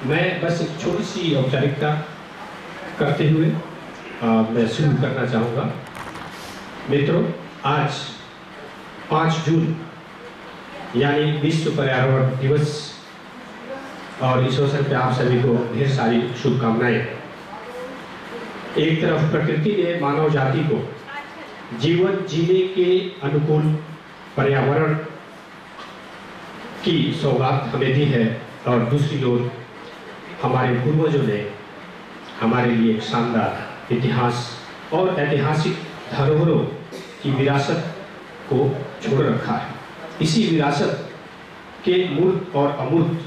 मैं बस एक छोटी सी औपचारिकता करते हुए मैं शुरू करना चाहूँगा। मित्रों, आज 5 जून यानी विश्व पर्यावरण दिवस और इस अवसर पर आप सभी को ढेर सारी शुभकामनाएं। एक तरफ प्रकृति ने मानव जाति को जीवन जीने के अनुकूल पर्यावरण की सौगात हमें दी है और दूसरी ओर हमारे पूर्वजों ने हमारे लिए एक शानदार इतिहास और ऐतिहासिक धरोहरों की विरासत को छोड़ रखा है। इसी विरासत के मूर्त और अमूर्त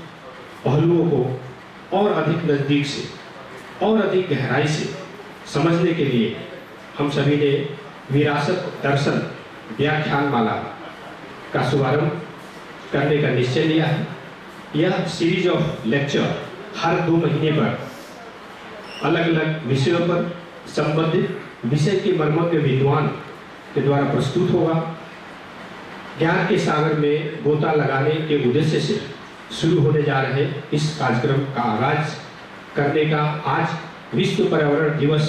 पहलुओं को और अधिक नज़दीक से और अधिक गहराई से समझने के लिए हम सभी ने विरासत दर्शन व्याख्यानमाला का शुभारंभ करने का निश्चय लिया है। यह सीरीज ऑफ लेक्चर हर 2 महीने पर अलग अलग विषयों पर संबंधित विषय के मर्मज्ञ विद्वान के द्वारा प्रस्तुत होगा। ज्ञान के सागर में गोता लगाने के उद्देश्य से शुरू होने जा रहे इस कार्यक्रम का आगाज करने का आज विश्व पर्यावरण दिवस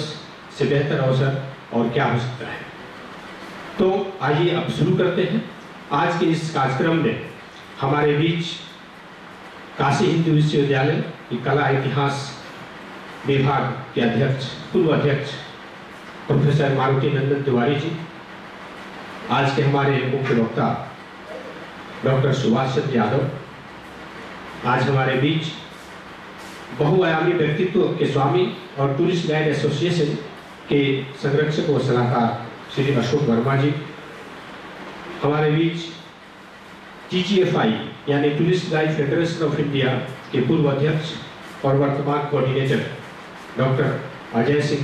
से बेहतर अवसर और क्या हो सकता है। तो आइए अब शुरू करते हैं। आज के इस कार्यक्रम में हमारे बीच काशी हिंदू विश्वविद्यालय की कला इतिहास विभाग के अध्यक्ष पूर्व अध्यक्ष प्रोफेसर मारुति नंदन तिवारी जी, आज के हमारे मुख्य वक्ता डॉक्टर सुभाष चंद्र यादव, आज हमारे बीच बहुआयामी व्यक्तित्व के स्वामी और टूरिस्ट गाइड एसोसिएशन के संरक्षक व सलाहकार श्री अशोक वर्मा जी, हमारे बीच TGFI यानी tourist guide federation of India के पूर्व अध्यक्ष और वर्तमान coordinator doctor Ajay Singh,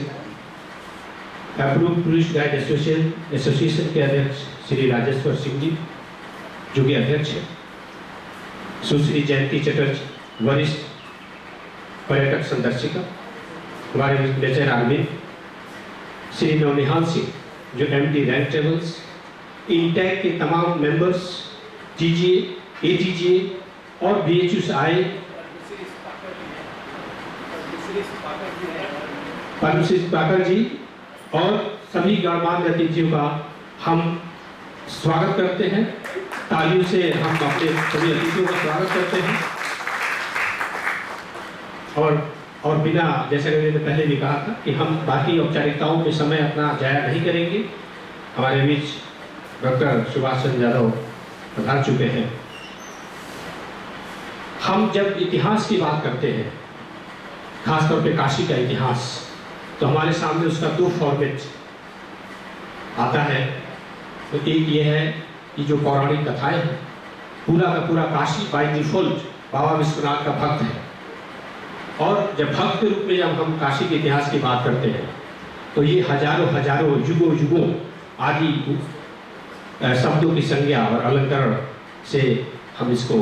approve tourist guide association के अध्यक्ष श्री राजेश्वर सिंह जी जो कि अध्यक्ष है, सुश्री जयंती चटर्जी वरिष्ठ पर्यटक संदर्शिका, हमारे मेजर अरविंद, श्री नवनिहाल सिंह जो MD रैंक ट्रेवल्स, इंटैक के तमाम मेंबर्स, TGA, ATGA और BHU से आए परमश्री पाकर जी और सभी गणमान्य अतिथियों का हम स्वागत करते हैं। तालियों से हम अपने सभी अतिथियों का स्वागत करते हैं। और बिना, जैसा कि मैंने पहले भी कहा था कि हम बाकी औपचारिकताओं में समय अपना जाया नहीं करेंगे। हमारे बीच डॉक्टर सुभाष चंद्र यादव पधार चुके हैं। हम जब इतिहास की बात करते हैं, खासतौर पे काशी का इतिहास, तो हमारे सामने उसका 2 फॉर्मेट आता है। तो एक ये है कि जो पौराणिक कथाएं हैं, पूरा का पूरा काशी बाय डिफॉल्ट बाबा विश्वनाथ का भक्त है। और जब भक्त के रूप में जब हम काशी के इतिहास की बात करते हैं तो ये हजारों युगों आदि शब्दों की संज्ञा और अलंकरण से हम इसको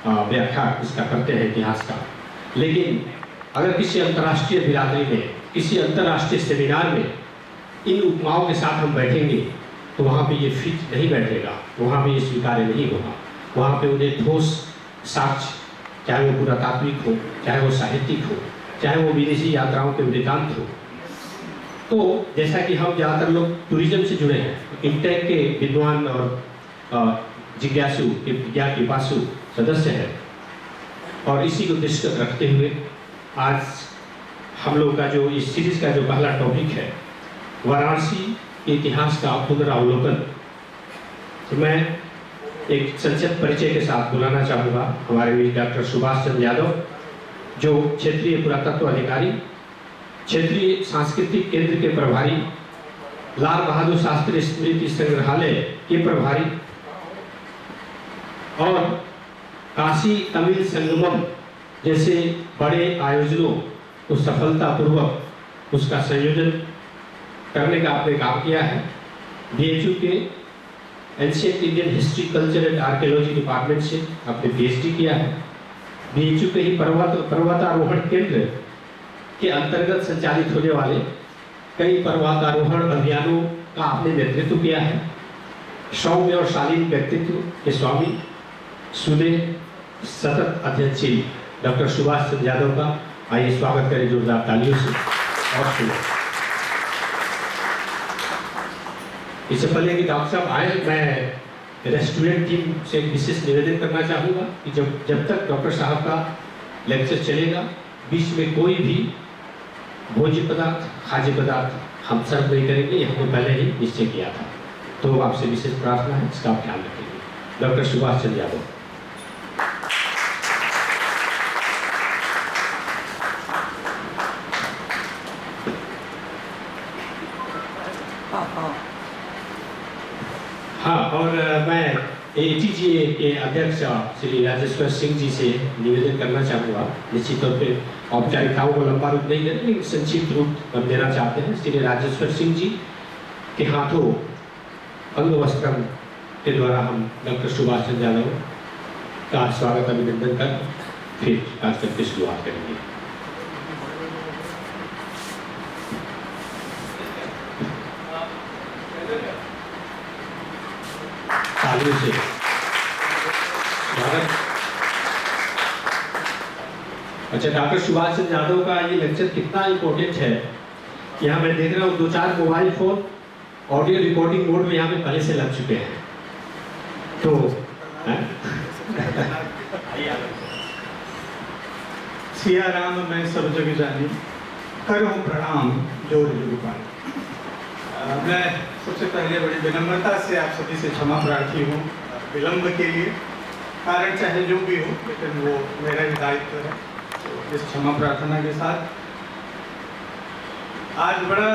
व्याख्या इसका करते हैं इतिहास का। लेकिन अगर किसी अंतर्राष्ट्रीय बिरादरी में, किसी अंतर्राष्ट्रीय सेमिनार में इन उपमाओं के साथ हम बैठेंगे तो वहाँ पे ये फिट नहीं बैठेगा, वहाँ पे ये स्वीकार्य नहीं होगा। वहाँ पे उन्हें ठोस साक्ष्य, चाहे वो पुरातात्विक हो, चाहे वो साहित्यिक हो, चाहे वो विदेशी यात्राओं के वृत्तांत हो। तो जैसा कि हम ज़्यादातर लोग टूरिज्म से जुड़े हैं, इंटेक के विद्वान और जिज्ञासु के विज्ञान पिपासु सदस्य हैं, और इसी को दृष्टिगत रखते हुए आज हम लोग का जो इस सीरीज का जो पहला टॉपिक है वाराणसी के इतिहास का पुनरावलोकन, तो मैं एक संक्षिप्त परिचय के साथ बुलाना चाहूँगा हमारे बीच डॉक्टर सुभाष चंद्र यादव जो क्षेत्रीय पुरातत्व अधिकारी, क्षेत्रीय सांस्कृतिक केंद्र के प्रभारी, लाल बहादुर शास्त्री स्मृति संग्रहालय के प्रभारी और काशी तमिल संगमम जैसे बड़े आयोजनों को सफलतापूर्वक उसका संयोजन करने का आपने काम किया है। BHU के ancient Indian history culture and archaeology department से आपने PhD किया है। BHU के ही पर्वतारोहण केंद्र के अंतर्गत संचालित होने वाले कई पर्वतारोहण अभियानों का आपने नेतृत्व किया है। सौम्य और शालीन व्यक्तित्व के स्वामी, सुने सतत अध्ययनशील डॉक्टर सुभाष चंद्र यादव का। आइए स्वागत करें जोरदार तालियों से। और सुनो, इससे पहले कि डॉक्टर साहब आए, मैं रेस्टोरेंट टीम से एक विशेष निवेदन करना चाहूँगा कि जब तक डॉक्टर साहब का लेक्चर चलेगा, बीच में कोई भी भोज्य पदार्थ, खाद्य पदार्थ हम सर्व नहीं करेंगे। ये हमने पहले ही निश्चय किया था। तो आपसे विशेष प्रार्थना है, इसका आप ध्यान रखेंगे। डॉक्टर सुभाष चंद्र यादव। हाँ, और मैं ATGA के अध्यक्ष श्री राजेश्वर सिंह जी से निवेदन करना चाहूँगा। निश्चित तौर पे औपचारिकताओं को लंबा रूप नहीं देना, लेकिन संक्षिप्त रूप हम देना चाहते हैं। श्री राजेश्वर सिंह जी के हाथों अंग वस्त्रम के द्वारा हम डॉक्टर सुभाष चंद्र यादव का स्वागत अभिनंदन कर फिर कार्यक्रम की शुरुआत करेंगे। तालियों से स्वागत। अच्छा, डॉक्टर सुभाष चंद्र यादव का ये लेक्चर कितना इम्पोर्टेंट है, यहाँ मैं देख रहा हूँ 2-4 mobile phone audio recording mode में यहाँ पे पहले से लग चुके हैं। तो सिया राम मैं सब जग जानी, करो प्रणाम जोर जुगुपाल। मैं सबसे पहले बड़ी विनम्रता से आप सभी से क्षमा प्रार्थी हूँ विलंब के लिए। कारण चाहे जो भी हो, लेकिन वो मेरा ही दायित्व है। तो इस क्षमा प्रार्थना के साथ आज बड़ा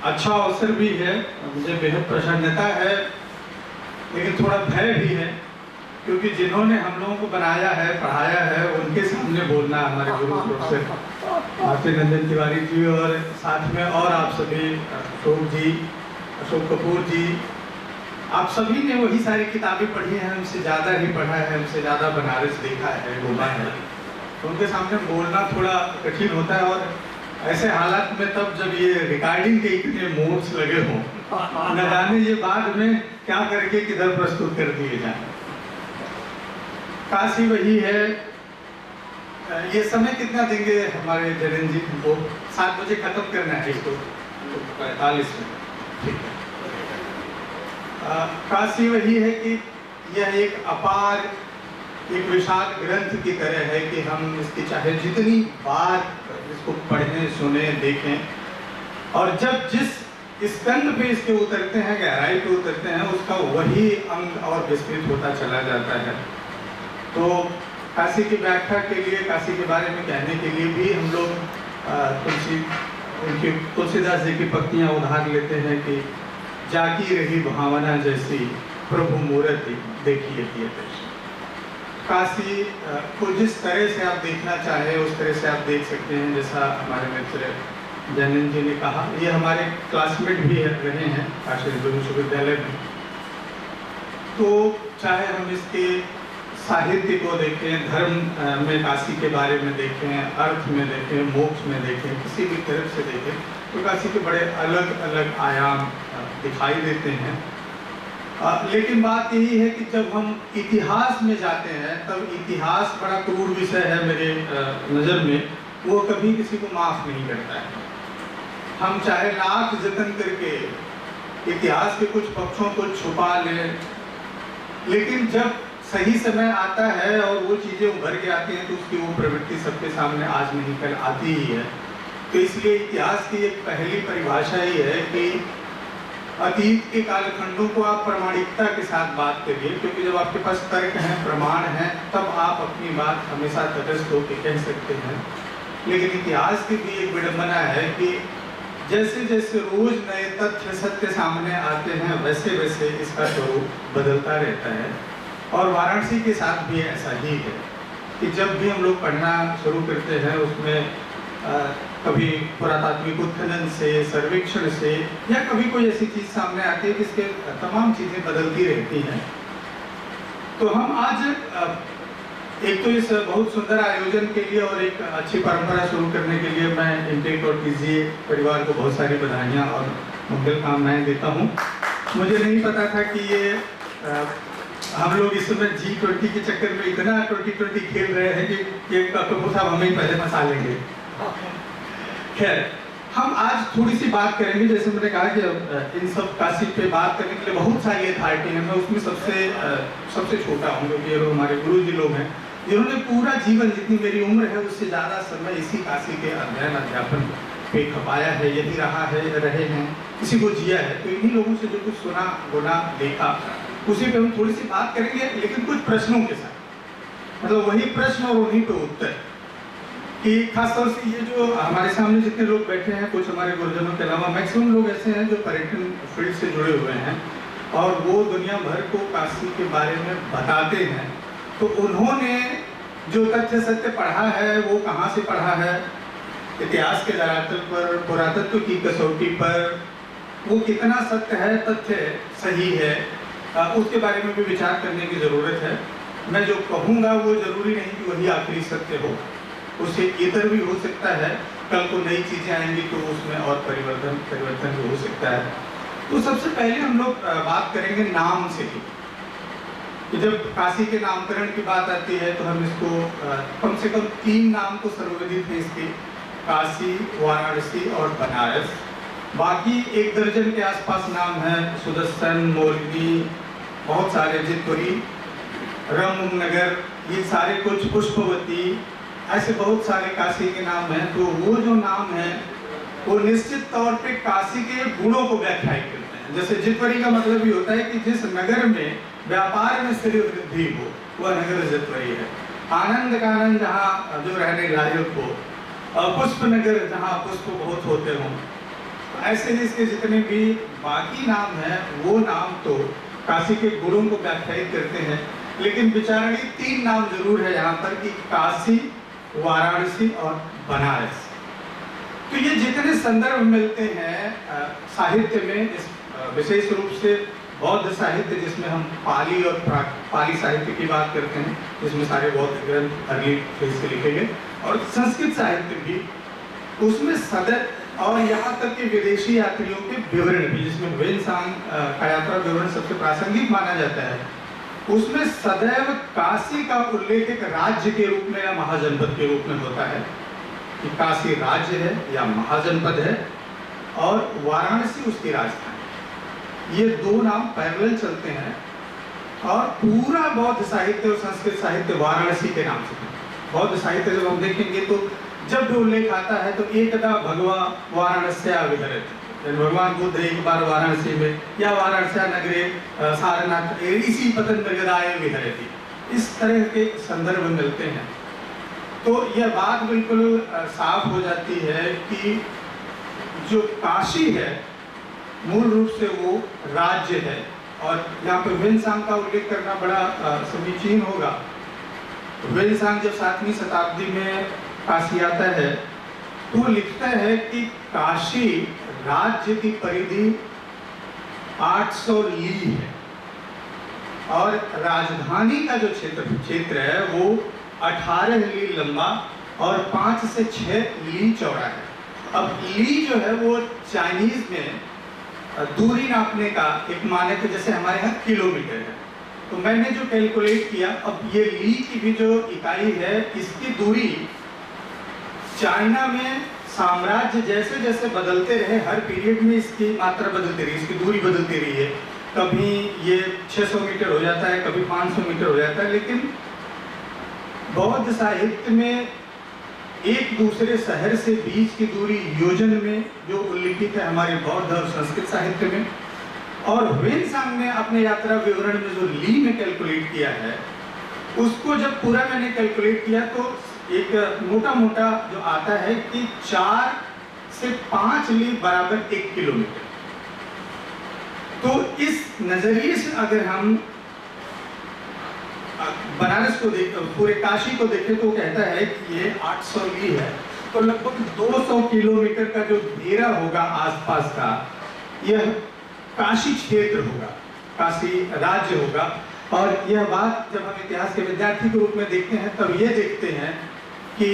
अच्छा अवसर भी है, मुझे बेहद प्रसन्नता है, लेकिन थोड़ा भय भी है, क्योंकि जिन्होंने हम लोगों को बनाया है, पढ़ाया है, उनके सामने बोलना हमारे गुरु प्रोफेसर भारती नंदन तिवारी जी और साथ में और आप सभी अशोक जी, अशोक कपूर जी, आप सभी ने वही सारी किताबें पढ़ी हैं, हमसे ज़्यादा ही पढ़ा है, हमसे ज़्यादा बनारस देखा है, घूमा है। तो उनके सामने बोलना थोड़ा कठिन होता है, और ऐसे हालात में तब जब ये रिकॉर्डिंग के इतने मोड्स लगे हों, न जाने ये बाद में क्या करके किधर प्रस्तुत कर दिए जाए। काशी वही है। ये समय कितना देंगे हमारे जैन जी को? 7 बजे खत्म करना है इसको, 45 में, ठीक है। काशी वही है कि यह एक अपार, एक विशाल ग्रंथ की तरह है कि हम इसकी चाहे जितनी बार इसको पढ़ें, सुने, देखें, और जब जिस स्कंद पे इसके उतरते हैं, गहराई पे उतरते हैं, उसका वही अंग और विस्तृत होता चला जाता है। तो काशी की व्याख्या के लिए, काशी के बारे में कहने के लिए भी हम लोग उनकी तुलसीदास जी की पंक्तियाँ उधार लेते हैं कि जाकी रही भावना जैसी प्रभु मूर्ति देखिए दिए दर्शन। काशी को जिस तरह से आप देखना चाहें उस तरह से आप देख सकते हैं। जैसा हमारे मित्र जैन जी ने कहा, ये हमारे क्लासमेट भी रहे हैं काशी विश्वविद्यालय में। तो चाहे हम इसके साहित्य को देखें, धर्म में काशी के बारे में देखें, अर्थ में देखें, मोक्ष में देखें, किसी भी तरफ से देखें, तो काशी के बड़े अलग अलग आयाम दिखाई देते हैं। लेकिन बात यही है कि जब हम इतिहास में जाते हैं, तब इतिहास बड़ा क्रूर विषय है मेरे नज़र में। वो कभी किसी को माफ़ नहीं करता है। हम चाहे लाख जतन करके इतिहास के कुछ पक्षों को छुपा लें, लेकिन जब सही समय आता है और वो चीज़ें उभर के आती हैं, तो उसकी वो प्रवृत्ति सबके सामने आज नहीं कल आती ही है। तो इसलिए इतिहास की एक पहली परिभाषा ही है कि अतीत के कालखंडों को आप प्रामाणिकता के साथ बात करिए, क्योंकि जब आपके पास तर्क हैं, प्रमाण हैं, तब आप अपनी बात हमेशा तटस्थ होकर कह सकते हैं। लेकिन इतिहास की भी एक विडंबना है कि जैसे जैसे रोज नए तथ्य सत्य सामने आते हैं, वैसे वैसे इसका स्वरूप बदलता रहता है। और वाराणसी के साथ भी ऐसा ही है कि जब भी हम लोग पढ़ना शुरू करते हैं, उसमें कभी पुरातात्विक उत्खनन से, सर्वेक्षण से, या कभी कोई ऐसी चीज़ सामने आती है जिसके तमाम चीज़ें बदलती रहती हैं। तो हम आज एक तो इस बहुत सुंदर आयोजन के लिए और एक अच्छी परंपरा शुरू करने के लिए मैं इंटेक और टीजीए परिवार को बहुत सारी बधाइयाँ और मंगल कामनाएं देता हूँ। मुझे नहीं पता था कि ये हम लोग इस समय G20 के चक्कर में इतना 2020 खेल रहे हैं कि कपूर साहब हमें ही पहले फंसा लेंगे। खैर, हम आज थोड़ी सी बात करेंगे। जैसे मैंने कहा कि इन सब काशी पे बात करने के लिए बहुत सारी अथॉरिटी हैं। मैं उसमें सबसे छोटा हूँ, क्योंकि ये लोग हमारे गुरु जी लोग हैं, जिन्होंने पूरा जीवन, जितनी मेरी उम्र है उससे ज़्यादा समय इसी काशी के अध्ययन अध्यापन पे खपाया है, यही रहा है, रहे हैं, इसी को जिया है। तो इन्हीं लोगों से जो कुछ सुना, गुना, देखा, उसी पे हम थोड़ी सी बात करेंगे, लेकिन कुछ प्रश्नों के साथ। मतलब वही प्रश्न और उन्हीं पे उत्तर, कि खासतौर से ये जो हमारे सामने जितने लोग बैठे हैं, कुछ हमारे गुरुजनों के अलावा मैक्सिमम लोग ऐसे हैं जो पर्यटन फील्ड से जुड़े हुए हैं और वो दुनिया भर को काशी के बारे में बताते हैं। तो उन्होंने जो तथ्य सत्य पढ़ा है वो कहाँ से पढ़ा है, इतिहास के धरातल पर, पुरातत्व की कसौटी पर वो कितना सत्य है, तथ्य सही है, उसके बारे में भी विचार करने की ज़रूरत है। मैं जो कहूँगा वो ज़रूरी नहीं कि वही आखिरी सत्य हो, उससे इतर भी हो सकता है। कल को नई चीज़ें आएंगी तो उसमें और परिवर्तन भी हो सकता है। तो सबसे पहले हम लोग बात करेंगे नाम से ही, कि जब काशी के नामकरण की बात आती है तो हम इसको कम से कम 3 नाम तो सर्वविदित हैं इसके, काशी, वाराणसी और बनारस। बाकी 1 दर्जन के आसपास नाम है, सुदर्शन, मोरनी, बहुत सारे, जितपुरी, रामनगर, ये सारे कुछ, पुष्पवती, ऐसे बहुत सारे काशी के नाम हैं। तो वो जो नाम है वो निश्चित तौर पे काशी के गुणों को व्याख्यायित करते हैं। जैसे जितवरी का मतलब ये होता है कि जिस नगर में व्यापार में श्री वृद्धि हो वह नगर जितवरी है। आनंद का आनंद जहाँ जो रहने लायक हो, पुष्प नगर जहाँ पुष्प बहुत होते हों। ऐसे ही इसके जितने भी बाकी नाम हैं वो नाम तो काशी के गुणों को व्याख्यायित करते हैं। लेकिन विचारणी 3 नाम जरूर है यहाँ पर, कि काशी, वाराणसी और बनारस। तो ये जितने संदर्भ मिलते हैं साहित्य में, इस विशेष रूप से बौद्ध साहित्य, जिसमें हम पाली और पाली साहित्य की बात करते हैं, जिसमें सारे बौद्ध ग्रंथ अरबी से लिखे गए, और संस्कृत साहित्य भी, उसमें सदैव, और यहाँ तक कि विदेशी यात्रियों के विवरण भी, जिसमें वेनसांग का यात्रा विवरण सबसे प्रासंगिक माना जाता है, उसमें सदैव काशी का उल्लेख एक राज्य के रूप में या महाजनपद के रूप में होता है, कि काशी राज्य है या महाजनपद है और वाराणसी उसकी राजधानी। ये 2 नाम पैरेलल चलते हैं और पूरा बौद्ध साहित्य और संस्कृत साहित्य वाराणसी के नाम से। बौद्ध साहित्य जब हम देखेंगे तो जब भी उल्लेख आता है तो एकदा भगवा वाराणस्या विहरति, भगवान बुद्ध एक बार वाराणसी में, या वाराणसी नगरे सारनाथ इसी पतन नगराय विहरति, इस तरह के संदर्भ मिलते हैं। तो यह बात बिल्कुल साफ हो जाती है कि जो काशी है मूल रूप से वो राज्य है। और यहाँ पे वेनसांग का उल्लेख करना बड़ा समीचीन होगा। वेनसांग जब 7वीं शताब्दी में काशी आता है तो वो लिखता है कि काशी राज्य की परिधि 800 ली है और राजधानी का जो क्षेत्र है वो 18 ली लंबा और 5 से 6 ली चौड़ा है। अब ली जो है वो चाइनीज में दूरी नापने का एक मानक है, जैसे हमारे यहाँ किलोमीटर है। तो मैंने जो कैलकुलेट किया, अब ये ली की भी जो इकाई है, इसकी दूरी चाइना में साम्राज्य जैसे जैसे बदलते रहे, हर पीरियड में इसकी मात्रा बदलती रही, इसकी दूरी बदलती रही है। कभी ये 600 मीटर हो जाता है, कभी 500 मीटर हो जाता है। लेकिन बौद्ध साहित्य में एक दूसरे शहर से बीच की दूरी योजन में जो उल्लिखित है हमारे बौद्ध और संस्कृत साहित्य में, और वेनसांग ने अपने यात्रा विवरण में जो ली में कैलकुलेट किया है, उसको जब पूरा मैंने कैलकुलेट किया तो एक मोटा मोटा जो आता है कि 4 से 5 ली बराबर 1 किलोमीटर। तो इस नजरिए से अगर हम बनारस को देख, पूरे काशी को देखें तो कहता है कि ये 800 ली है, तो लगभग 200 किलोमीटर का जो घेरा होगा आसपास का, यह काशी क्षेत्र होगा, काशी राज्य होगा। और यह बात जब हम इतिहास के विद्यार्थी के रूप में देखते हैं तब ये देखते हैं कि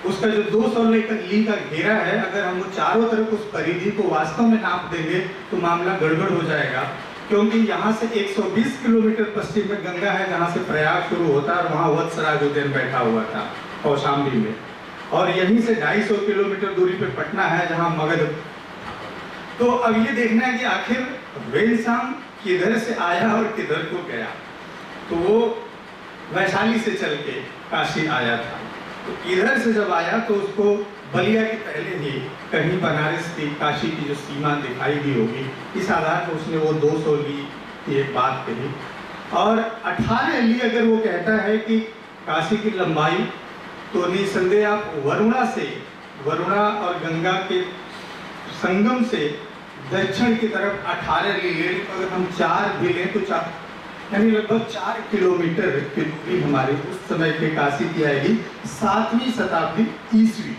उसका जो 200 ली का घेरा है, अगर हम वो चारों तरफ उस परिधि को वास्तव में नाप देंगे तो मामला गड़बड़ हो जाएगा, क्योंकि यहाँ से 120 किलोमीटर पश्चिम में गंगा है, जहाँ से प्रयाग शुरू होता है, और वहाँ वत्सराज उद्यान बैठा हुआ था कौशाम्बी में, और यहीं से 250 किलोमीटर दूरी पे पटना है, जहाँ मगध। तो अब ये देखना है कि आखिर वेलसांग किधर से आया और किधर को गया। तो वो वैशाली से चल के काशी आया था। तो इधर से जब आया तो उसको बलिया के पहले ही कहीं बनारस की, काशी की जो सीमा दिखाई दी होगी, इस आधार पर उसने वो 200 ली की एक बात कही। और 18 ली अगर वो कहता है कि काशी की लंबाई, तो निसंदेह आप वरुणा और गंगा के संगम से दक्षिण की तरफ 18 ली ले, अगर हम 4 भी लें तो 4 यानी लगभग 4 किलोमीटर की दूरी हमारी उस समय के काशी की आएगी, 7वीं शताब्दी ईस्वी।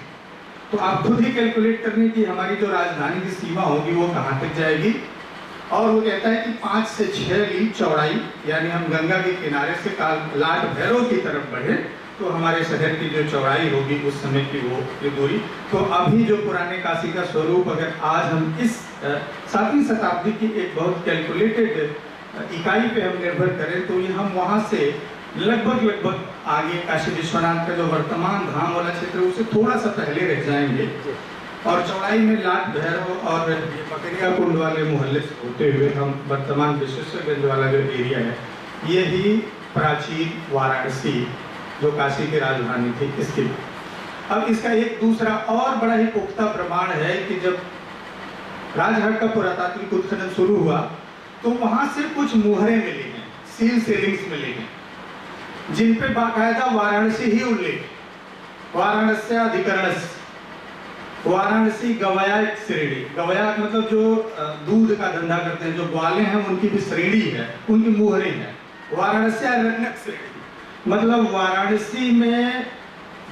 तो आप खुद ही कैलकुलेट करने की हमारी जो राजधानी की सीमा होगी वो कहाँ तक जाएगी। और वो कहता है कि 5 से 6 ली चौड़ाई, यानी हम गंगा के किनारे से लाट भैरव की तरफ बढ़े तो हमारे शहर की जो चौड़ाई होगी उस समय की वो दूरी। तो अभी जो पुराने काशी का स्वरूप, अगर आज हम इस 7वीं शताब्दी की एक बहुत कैलकुलेटेड इकाई पे हम निर्भर करें, तो ये हम वहाँ से लगभग आगे काशी विश्वनाथ का जो वर्तमान धाम वाला क्षेत्र है उससे थोड़ा सा पहले रह जाएंगे, और चौड़ाई में लाट भैरव और बकरिया कुंड वाले मोहल्ले से होते हुए हम वर्तमान विश्वेश्वरगंज वाला जो एरिया है, ये ही प्राचीन वाराणसी जो काशी की राजधानी थी इसकी। अब इसका एक दूसरा और बड़ा ही पुख्ता प्रमाण है कि जब राजघाट का पुरातात्विक उत्खनन शुरू हुआ तो वहां से कुछ मुहरें मिली हैं, सील सीलिंग्स मिली हैं, जिन पे बाकायदा वाराणसी ही उल्लेख, वाराणसी अधिकरणस, वाराणसी गवयाक श्रेणी, गवयाक मतलब जो दूध का धंधा करते हैं, जो ग्वाले हैं उनकी भी श्रेणी है, उनकी मुहरें हैं। वाराणसी अरण्यक श्रेणी मतलब वाराणसी में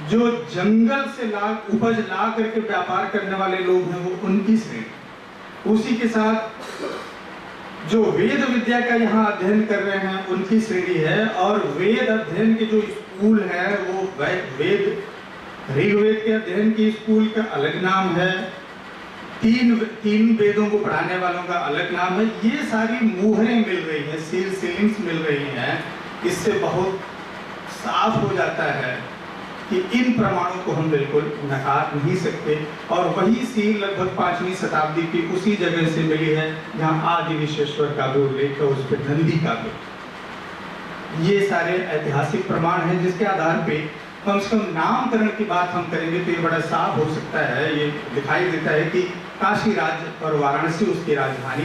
जो जंगल से उपज ला करके व्यापार करने वाले लोग हैं वो उनकी श्रेणी। उसी के साथ जो वेद विद्या का यहाँ अध्ययन कर रहे हैं उनकी श्रेणी है, और वेद अध्ययन के जो स्कूल है वो वेद ऋग्वेद के अध्ययन की स्कूल का अलग नाम है, तीन वेदों को पढ़ाने वालों का अलग नाम है। ये सारी मुहरें मिल रही हैं, सीलिंग्स मिल रही हैं। इससे बहुत साफ हो जाता है कि इन प्रमाणों को हम बिल्कुल नकार नहीं सकते। और वही सील लगभग 5वीं शताब्दी की उसी जगह से मिली है जहाँ आदि विश्वेश्वर का भी उल्लेख है, उस पर नंदी का भी। ये सारे ऐतिहासिक प्रमाण हैं जिसके आधार पे कम से कम नामकरण की बात हम करेंगे तो ये बड़ा साफ हो सकता है। ये दिखाई देता है कि काशी राज्य और वाराणसी उसकी राजधानी,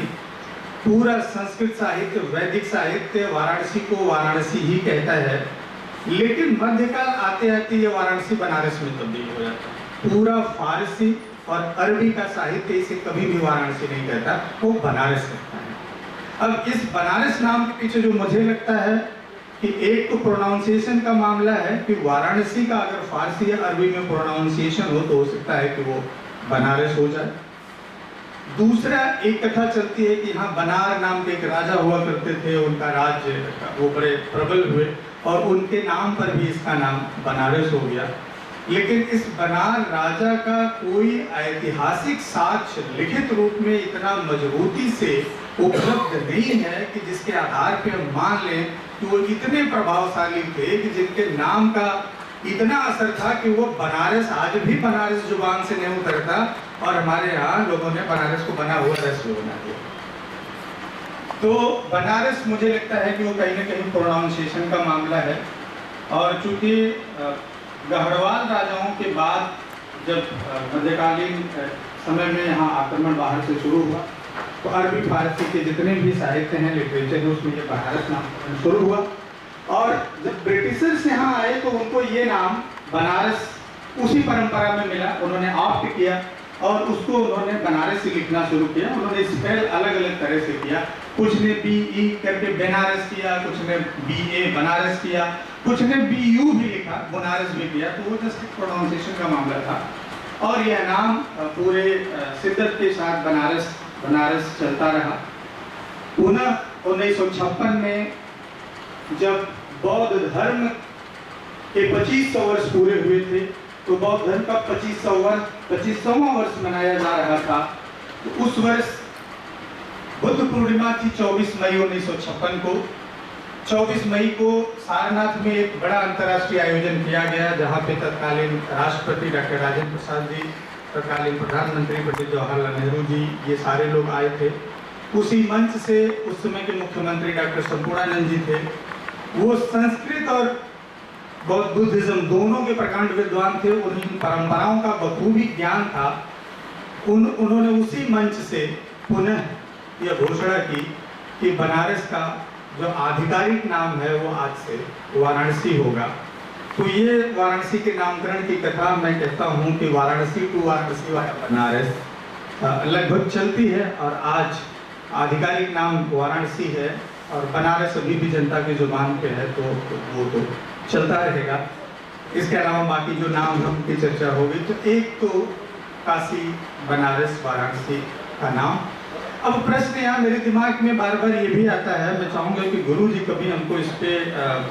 पूरा संस्कृत साहित्य, वैदिक साहित्य वाराणसी को वाराणसी ही कहता है। लेकिन मध्यकाल आते आते ये वाराणसी बनारस में तब्दील हो जाता है। पूरा फारसी और अरबी का साहित्य इसे कभी भी वाराणसी नहीं कहता, वो बनारस कहता है। अब इस बनारस नाम के पीछे जो मुझे लगता है कि एक तो प्रोनाउंसिएशन का मामला है कि वाराणसी का अगर फारसी या अरबी में प्रोनाउंसिएशन हो तो हो सकता है कि वो बनारस हो जाए। दूसरा, एक कथा चलती है कि यहाँ बनार नाम के एक राजा हुआ करते थे, उनका राज्य वो बड़े प्रबल हुए और उनके नाम पर भी इसका नाम बनारस हो गया। लेकिन इस बनार राजा का कोई ऐतिहासिक साक्ष्य लिखित रूप में इतना मजबूती से उपलब्ध नहीं है कि जिसके आधार पर हम मान लें कि वो इतने प्रभावशाली थे कि जिनके नाम का इतना असर था कि वो बनारस आज भी बनारस जुबान से नहीं उतरता, और हमारे यहाँ लोगों ने बनारस को बना हुआ रस बना दिया। तो बनारस मुझे लगता है कि वो कहीं ना कहीं प्रोनाउंसिएशन का मामला है। और चूंकि गढ़वाल राजाओं के बाद जब मध्यकालीन समय में यहाँ आक्रमण बाहर से शुरू हुआ तो अरबी फारसी के जितने भी साहित्य हैं, लिटरेचर है, उसमें ये बनारस नाम शुरू हुआ। और जब ब्रिटिशर्स यहाँ आए तो उनको ये नाम बनारस उसी परंपरा में मिला, उन्होंने ऑप्ट किया और उसको उन्होंने बनारस से लिखना शुरू किया। उन्होंने स्पेल अलग अलग तरह से किया, कुछ ने BE करके बनारस किया, कुछ ने BA बनारस किया, कुछ ने BU भी लिखा, बनारस भी किया। तो वो जस्ट प्रोनाउंसिएशन का मामला था और यह नाम पूरे शिद्दत के साथ बनारस चलता रहा। पुनः 1956 में जब बौद्ध धर्म के 2500 वर्ष पूरे हुए थे तो बौद्ध धर्म का 25वां वर्ष मनाया जा रहा था। तो उस वर्ष बुद्ध पूर्णिमा थी 24 मई 1956 को। 24 मई को सारनाथ में एक बड़ा अंतर्राष्ट्रीय आयोजन किया गया, जहां पे तत्कालीन राष्ट्रपति डॉक्टर राजेंद्र प्रसाद जी, तत्कालीन प्रधानमंत्री पंडित जवाहरलाल नेहरू जी, ये सारे लोग आए थे। उसी मंच से उस समय के मुख्यमंत्री डॉक्टर संपूर्णानंद जी थे। वो संस्कृत और बौद्ध बुद्धिज्म दोनों के प्रकांड विद्वान थे, उन्हीं परंपराओं का बखूबी ज्ञान था। उन्होंने उसी मंच से पुनः यह घोषणा की कि बनारस का जो आधिकारिक नाम है वो आज से वाराणसी होगा। तो ये वाराणसी के नामकरण की कथा मैं कहता हूँ कि वाराणसी टू वाराणसी वाया बनारस लगभग चलती है, और आज आधिकारिक नाम वाराणसी है और बनारस अभी भी जनता की जुबान पे है, तो वो तो चलता रहेगा। इसके अलावा बाकी जो नाम हम की चर्चा होगी, तो एक तो काशी, बनारस, वाराणसी का नाम। अब प्रश्न यहाँ मेरे दिमाग में बार बार ये भी आता है, मैं चाहूँगा कि गुरु जी कभी हमको इस पे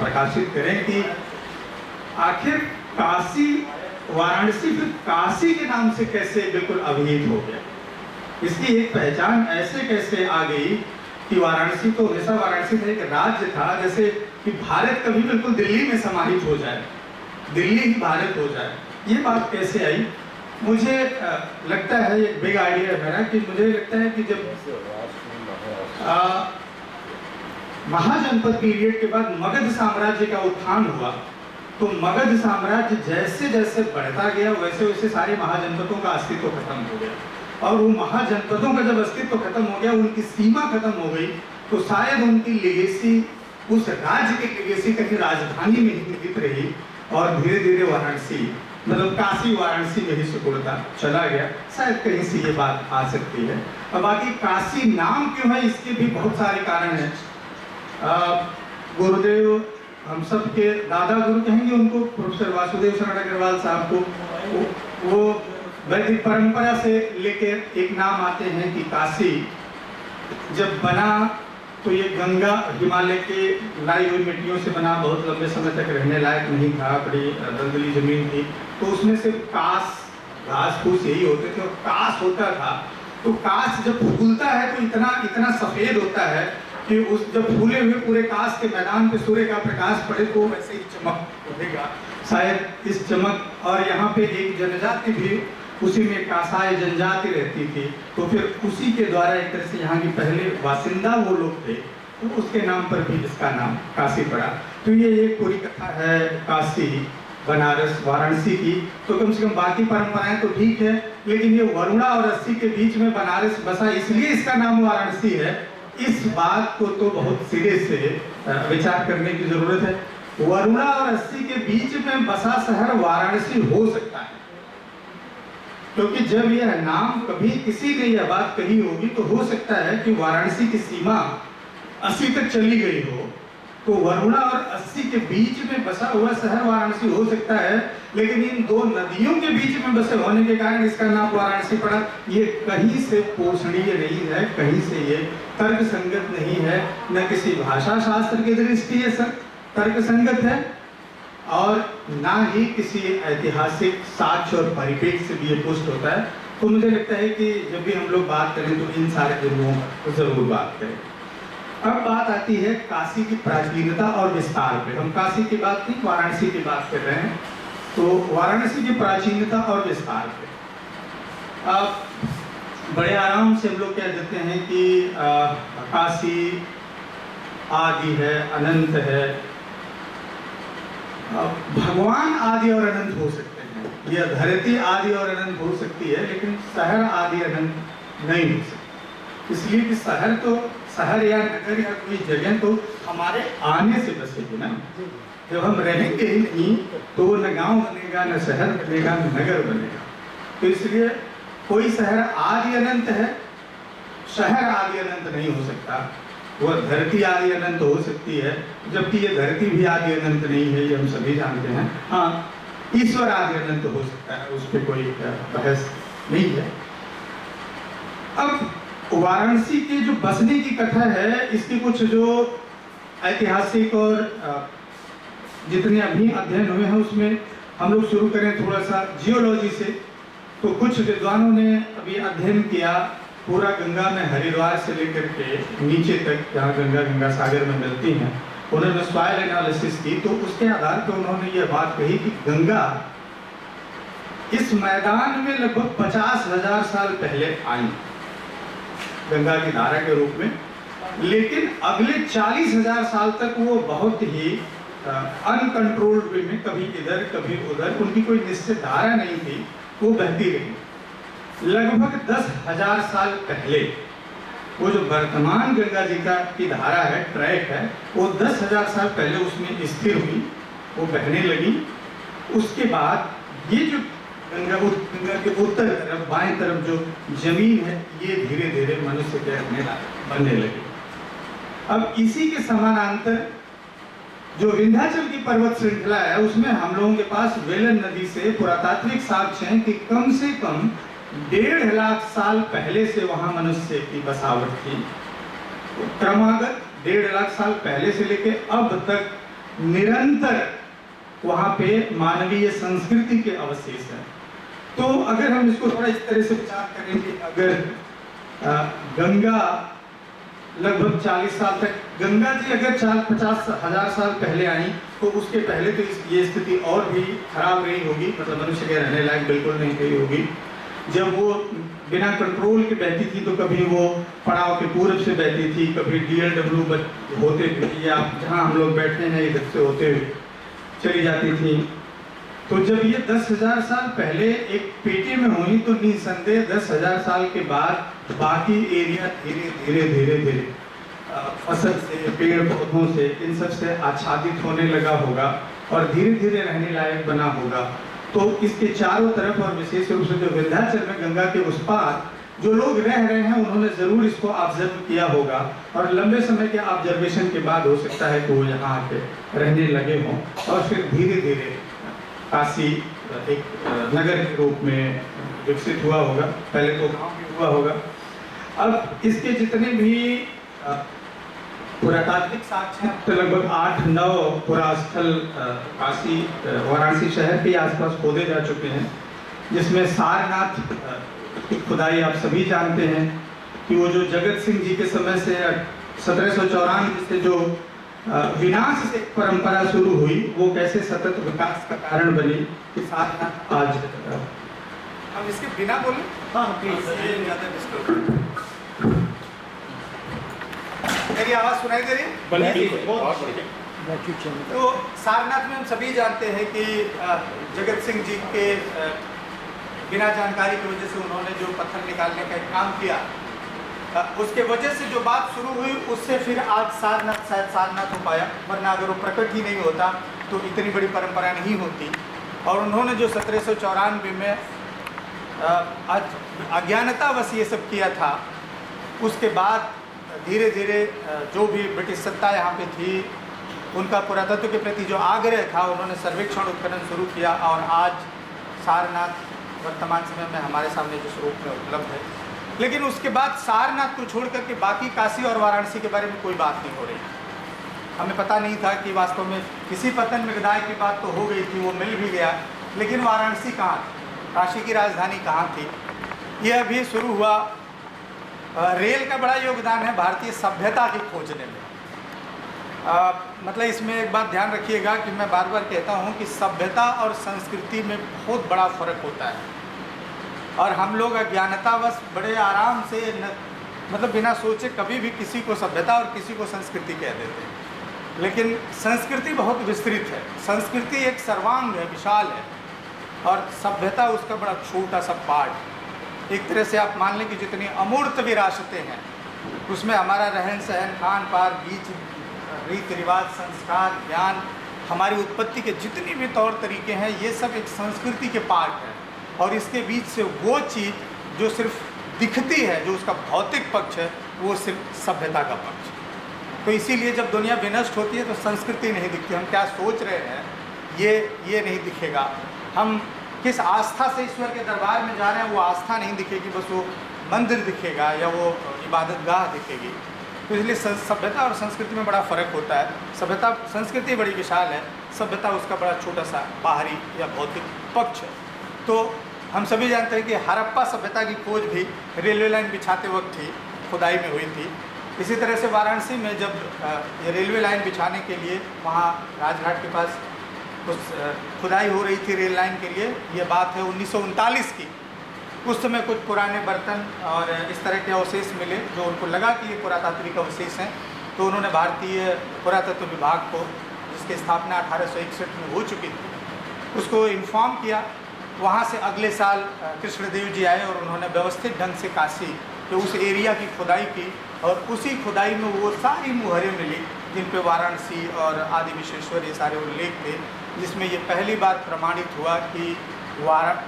प्रकाशित करें कि आखिर काशी, वाराणसी फिर काशी के नाम से कैसे बिल्कुल अभिहित हो गया। इसकी एक पहचान ऐसे कैसे आ गई कि वाराणसी तो हमेशा वाराणसी था, एक राज्य था, जैसे कि भारत कभी बिल्कुल दिल्ली में समाहित हो जाए, दिल्ली ही भारत हो जाए। ये बात कैसे आई? मुझे लगता है, एक बिग आइडिया है मेरा, कि मुझे लगता है कि जब महाजनपद पीरियड के बाद मगध साम्राज्य का उत्थान हुआ, तो मगध साम्राज्य जैसे जैसे बढ़ता गया वैसे वैसे सारे महाजनपदों का अस्तित्व खत्म हो गया, और वो महाजनपदों का जब अस्तित्व खत्म हो गया, उनकी सीमा खत्म हो गई, तो शायद उनकी लेगेसी, उस राज्य की लेगेसी कहीं राजधानी में ही निहित रही, और धीरे धीरे वाराणसी, मतलब काशी वाराणसी में ही सुपुर्दा चला गया। शायद कहीं से ये बात आ सकती है। और बाकी काशी नाम क्यों है, इसके भी बहुत सारे कारण हैं। गुरुदेव, हम सब के दादा गुरु कहेंगे उनको, प्रोफेसर वासुदेव शरण अग्रवाल साहब को, वो वैदिक परंपरा से लेकर एक नाम आते हैं कि काशी जब बना तो ये गंगा हिमालय के लाई हुई मिट्टियों से बना, बहुत लंबे समय तक रहने लायक नहीं था, बड़ी दलदली जमीन थी, तो उसमें से कास, घास फूस यही होते थे, और कास होता था। तो कास जब फूलता है तो इतना इतना सफेद होता है कि उस जब फूले हुए पूरे कास के मैदान पे सूर्य का प्रकाश पड़े तो वैसे ही चमक उठेगा, शायद इस चमक। और यहाँ पे एक जनजाति भी उसी में कासाय जनजाति रहती थी, तो फिर उसी के द्वारा एक तरह से यहाँ की पहले वासिंदा वो लोग थे, तो उसके नाम पर भी इसका नाम काशी पड़ा। तो ये एक पूरी कथा है काशी, बनारस, वाराणसी की। तो कम से कम बाकी परंपराएं तो ठीक है, लेकिन ये वरुणा और अस्सी के बीच में बनारस बसा, इसलिए इसका नाम वाराणसी है। इस बात को तो बहुत सिरे से विचार करने की जरूरत है। वरुणा और अस्सी के बीच में बसा शहर वाराणसी हो सकता है, क्योंकि जब यह नाम कभी किसी ने यह बात कही होगी तो हो सकता है कि वाराणसी की सीमा 80 तक चली गई हो, तो वरुणा और 80 के बीच में बसा हुआ शहर वाराणसी हो सकता है। लेकिन इन दो नदियों के बीच में बसे होने के कारण इसका नाम वाराणसी पड़ा। ये कहीं से पोषणीय नहीं है, कहीं से ये तर्क संगत नहीं है, न किसी भाषा शास्त्र की दृष्टि से तर्क संगत है, और ना ही किसी ऐतिहासिक साक्ष्य और परिपेक्ष से भी ये पुष्ट होता है। तो मुझे लगता है कि जब भी हम लोग बात करें तो इन सारे बिंदुओं पर जरूर बात करें। अब बात आती है काशी की प्राचीनता और विस्तार पे। हम काशी की बात नहीं, वाराणसी की बात कर रहे हैं। तो वाराणसी की प्राचीनता और विस्तार पे अब बड़े आराम से हम लोग कह देते हैं कि काशी आदि है, अनंत है। भगवान आदि और अनंत हो सकते हैं, यह धरती आदि और अनंत हो सकती है, लेकिन शहर आदि अनंत नहीं हो सकती। इसलिए कि शहर या नगर या कोई जगह तो हमारे आने से बसेगी ना। जब हम रहेंगे ही नहीं तो न गांव बनेगा, न शहर बनेगा, न नगर बनेगा। तो इसलिए कोई शहर आदि अनंत है, शहर आदि अनंत नहीं हो सकता। वह धरती आदि अनंत हो सकती है, जबकि ये धरती भी आदि अनंत नहीं है, ये हम सभी जानते हैं। हाँ, ईश्वर आदि अनंत हो सकता है, उस पर कोई बहस नहीं है। अब वाराणसी के जो बसने की कथा है, इसकी कुछ जो ऐतिहासिक और जितने अभी अध्ययन हुए हैं उसमें हम लोग शुरू करें थोड़ा सा जियोलॉजी से। तो कुछ विद्वानों ने अभी अध्ययन किया पूरा गंगा में हरिद्वार से लेकर के नीचे तक जहाँ गंगा गंगा सागर में मिलती हैं, उन्होंने सॉइल एनालिसिस की, तो उसके आधार पर उन्होंने ये बात कही कि गंगा इस मैदान में लगभग 50,000 साल पहले आई, गंगा की धारा के रूप में, लेकिन अगले 40,000 साल तक वो बहुत ही अनकंट्रोल्ड वे में कभी इधर कभी उधर, उनकी कोई निश्चित धारा नहीं थी, वो बहती रही। लगभग 10,000 साल पहले वो जो वर्तमान गंगा जी का की धारा है, ट्रैक है, वो 10,000 साल पहले उसमें स्थिर हुई, वो बहने लगी। उसके बाद ये जो गंगा के उत्तर तरफ बाएं तरफ जो जमीन है, ये धीरे धीरे मनुष्य के बनने लगी। अब इसी के समानांतर जो विंध्याचल की पर्वत श्रृंखला है, उसमें हम लोगों के पास वेलन नदी से पुरातात्विक साक्ष्य हैं कि कम से कम 1.5 लाख साल पहले से वहां मनुष्य की बसावट थी। क्रमागत 1.5 लाख साल पहले से लेके अब तक निरंतर वहां पे मानवीय संस्कृति के अवशेष हैं। तो अगर हम इसको थोड़ा इस तरह से विचार करें कि अगर गंगा लगभग 40 साल तक, गंगा जी अगर 50,000 साल पहले आई, तो उसके पहले तो ये स्थिति और भी खराब रही होगी, मतलब मनुष्य के रहने लायक बिल्कुल नहीं रही होगी। जब वो बिना कंट्रोल के बहती थी, तो कभी वो पड़ाव के पूर्व से बहती थी, कभी DLW होते थे, या जहाँ हम लोग बैठे हैं इधर से होते हुए चली जाती थी। तो जब ये 10,000 साल पहले एक पेटी में हुई, तो निसंदेह 10,000 साल के बाद बाकी एरिया धीरे धीरे धीरे धीरे फसल से, पेड़ पौधों से, इन सब से आच्छादित होने लगा होगा और धीरे धीरे रहने लायक बना होगा। तो इसके चारों तरफ और विशेष रूप से जो विंध्याचल में गंगा के उस पार जो लोग रह रहे हैं, उन्होंने जरूर इसको ऑब्जर्व किया होगा, और लंबे समय के ऑब्जर्वेशन के बाद हो सकता है कि वो यहाँ आके रहने लगे हों, और फिर धीरे धीरे काशी एक नगर के रूप में विकसित हुआ होगा। पहले तो गांव भी हुआ होगा। अब इसके जितने भी पुरातात्विक साक्ष्य हैं, तो लगभग 8-9 पुरास्थल काशी वाराणसी शहर के आसपास खोदे जा चुके हैं, जिसमें सारनाथ की खुदाई आप सभी जानते हैं कि वो जो जगत सिंह जी के समय से 1794 से जो विनाश से परंपरा शुरू हुई, वो कैसे सतत विकास का कारण बनी कि सारनाथ आज। हम इसके बिना बोले, हाँ प्लीज, मेरी आवाज सुनाई दे रही है? तो सारनाथ में हम सभी जानते हैं कि जगत सिंह जी के बिना जानकारी की वजह से उन्होंने जो पत्थर निकालने का एक काम किया, उसके वजह से जो बात शुरू हुई, उससे फिर आज सारनाथ शायद सारनाथ हो पाया, वरना अगर वो प्रकट ही नहीं होता तो इतनी बड़ी परंपरा नहीं होती। और उन्होंने जो 1794 में अज्ञानतावश ये सब किया था, उसके बाद धीरे धीरे जो भी ब्रिटिश सत्ता यहाँ पे थी, उनका पुरातत्व के प्रति जो आग्रह था, उन्होंने सर्वेक्षण उत्खनन शुरू किया, और आज सारनाथ वर्तमान समय में हमारे सामने जिस रूप में उपलब्ध है। लेकिन उसके बाद सारनाथ को छोड़ करके बाकी काशी और वाराणसी के बारे में कोई बात नहीं हो रही। हमें पता नहीं था कि वास्तव में किसी पतन मृगदाय की बात तो हो गई थी, वो मिल भी गया, लेकिन वाराणसी कहाँ थी, काशी की राजधानी कहाँ थी? यह अभी शुरू हुआ। रेल का बड़ा योगदान है भारतीय सभ्यता की खोजने में। मतलब इसमें एक बात ध्यान रखिएगा कि मैं बार बार कहता हूँ कि सभ्यता और संस्कृति में बहुत बड़ा फर्क होता है, और हम लोग अज्ञानतावश बड़े आराम से मतलब बिना सोचे कभी भी किसी को सभ्यता और किसी को संस्कृति कह देते हैं। लेकिन संस्कृति बहुत विस्तृत है, संस्कृति एक सर्वांग है, विशाल है, और सभ्यता उसका बड़ा छोटा सा पार्ट। एक तरह से आप मान लें कि जितनी अमूर्त विरासतें हैं, उसमें हमारा रहन सहन, खान पान, बीच रीति रिवाज, संस्कार, ज्ञान, हमारी उत्पत्ति के जितनी भी तौर तरीके हैं, ये सब एक संस्कृति के पार्ट है। और इसके बीच से वो चीज़ जो सिर्फ दिखती है, जो उसका भौतिक पक्ष है, वो सिर्फ सभ्यता का पक्ष है। तो इसीलिए जब दुनिया विनष्ट होती है तो संस्कृति नहीं दिखती। हम क्या सोच रहे हैं ये नहीं दिखेगा। हम किस आस्था से ईश्वर के दरबार में जा रहे हैं, वो आस्था नहीं दिखेगी, बस वो मंदिर दिखेगा या वो इबादतगाह दिखेगी। तो इसलिए सभ्यता और संस्कृति में बड़ा फ़र्क होता है। सभ्यता, संस्कृति बड़ी विशाल है, सभ्यता उसका बड़ा छोटा सा बाहरी या भौतिक पक्ष है। तो हम सभी जानते हैं कि हड़प्पा सभ्यता की खोज भी रेलवे लाइन बिछाते वक्त ही खुदाई में हुई थी। इसी तरह से वाराणसी में जब ये रेलवे लाइन बिछाने के लिए वहाँ राजघाट के पास उस खुदाई हो रही थी रेल लाइन के लिए, ये बात है 1939 की। उस समय कुछ पुराने बर्तन और इस तरह के अवशेष मिले जो उनको लगा कि ये पुरातात्विक अवशेष हैं, तो उन्होंने भारतीय पुरातत्व विभाग को, जिसकी स्थापना 1861 में हो चुकी थी, उसको इन्फॉर्म किया। वहाँ से अगले साल कृष्णदेव जी आए और उन्होंने व्यवस्थित ढंग से काशी के उस एरिया की खुदाई की, और उसी खुदाई में वो सारी मुहरें मिली जिन पे वाराणसी और आदि विश्वेश्वर ये सारे उल्लेख थे, जिसमें ये पहली बार प्रमाणित हुआ कि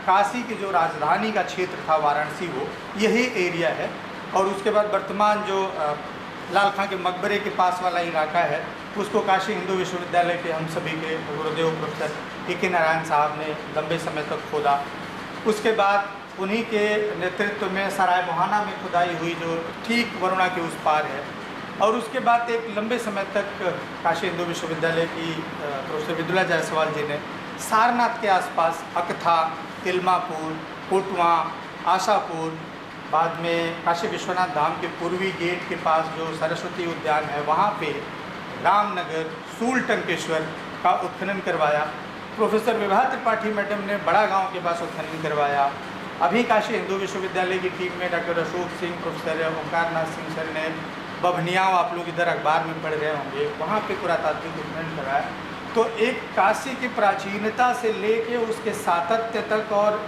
काशी की जो राजधानी का क्षेत्र था वाराणसी, वो यही एरिया है। और उसके बाद वर्तमान जो लाल खां के मकबरे के पास वाला इलाका है, उसको काशी हिंदू विश्वविद्यालय के हम सभी के गुरुदेव प्रोफेसर ए.के. नारायण साहब ने लंबे समय तक खोदा। उसके बाद उन्हीं के नेतृत्व में सराय मोहाना में खुदाई हुई जो ठीक वरुणा के उस पार है। और उसके बाद एक लंबे समय तक काशी हिंदू विश्वविद्यालय की प्रोफेसर विद्युला जायसवाल जी ने सारनाथ के आसपास अकथा, तिलमापुर, कोटवा, आशापुर, बाद में काशी विश्वनाथ धाम के पूर्वी गेट के पास जो सरस्वती उद्यान है, वहाँ पे रामनगर, सूलटंकेश्वर का उत्खनन करवाया। प्रोफेसर विभा त्रिपाठी मैडम ने बड़ा गांव के पास उत्खनन करवाया। अभी काशी हिंदू विश्वविद्यालय की टीम में डॉक्टर अशोक सिंह, प्रोफेसर ओंकार नाथ सिंह सर ने बभनियाव, आप लोग इधर अखबार में पढ़ रहे होंगे, वहाँ पे पुरातात्विक उत्खनन कराया। तो एक काशी की प्राचीनता से लेके उसके सातत्य तक, और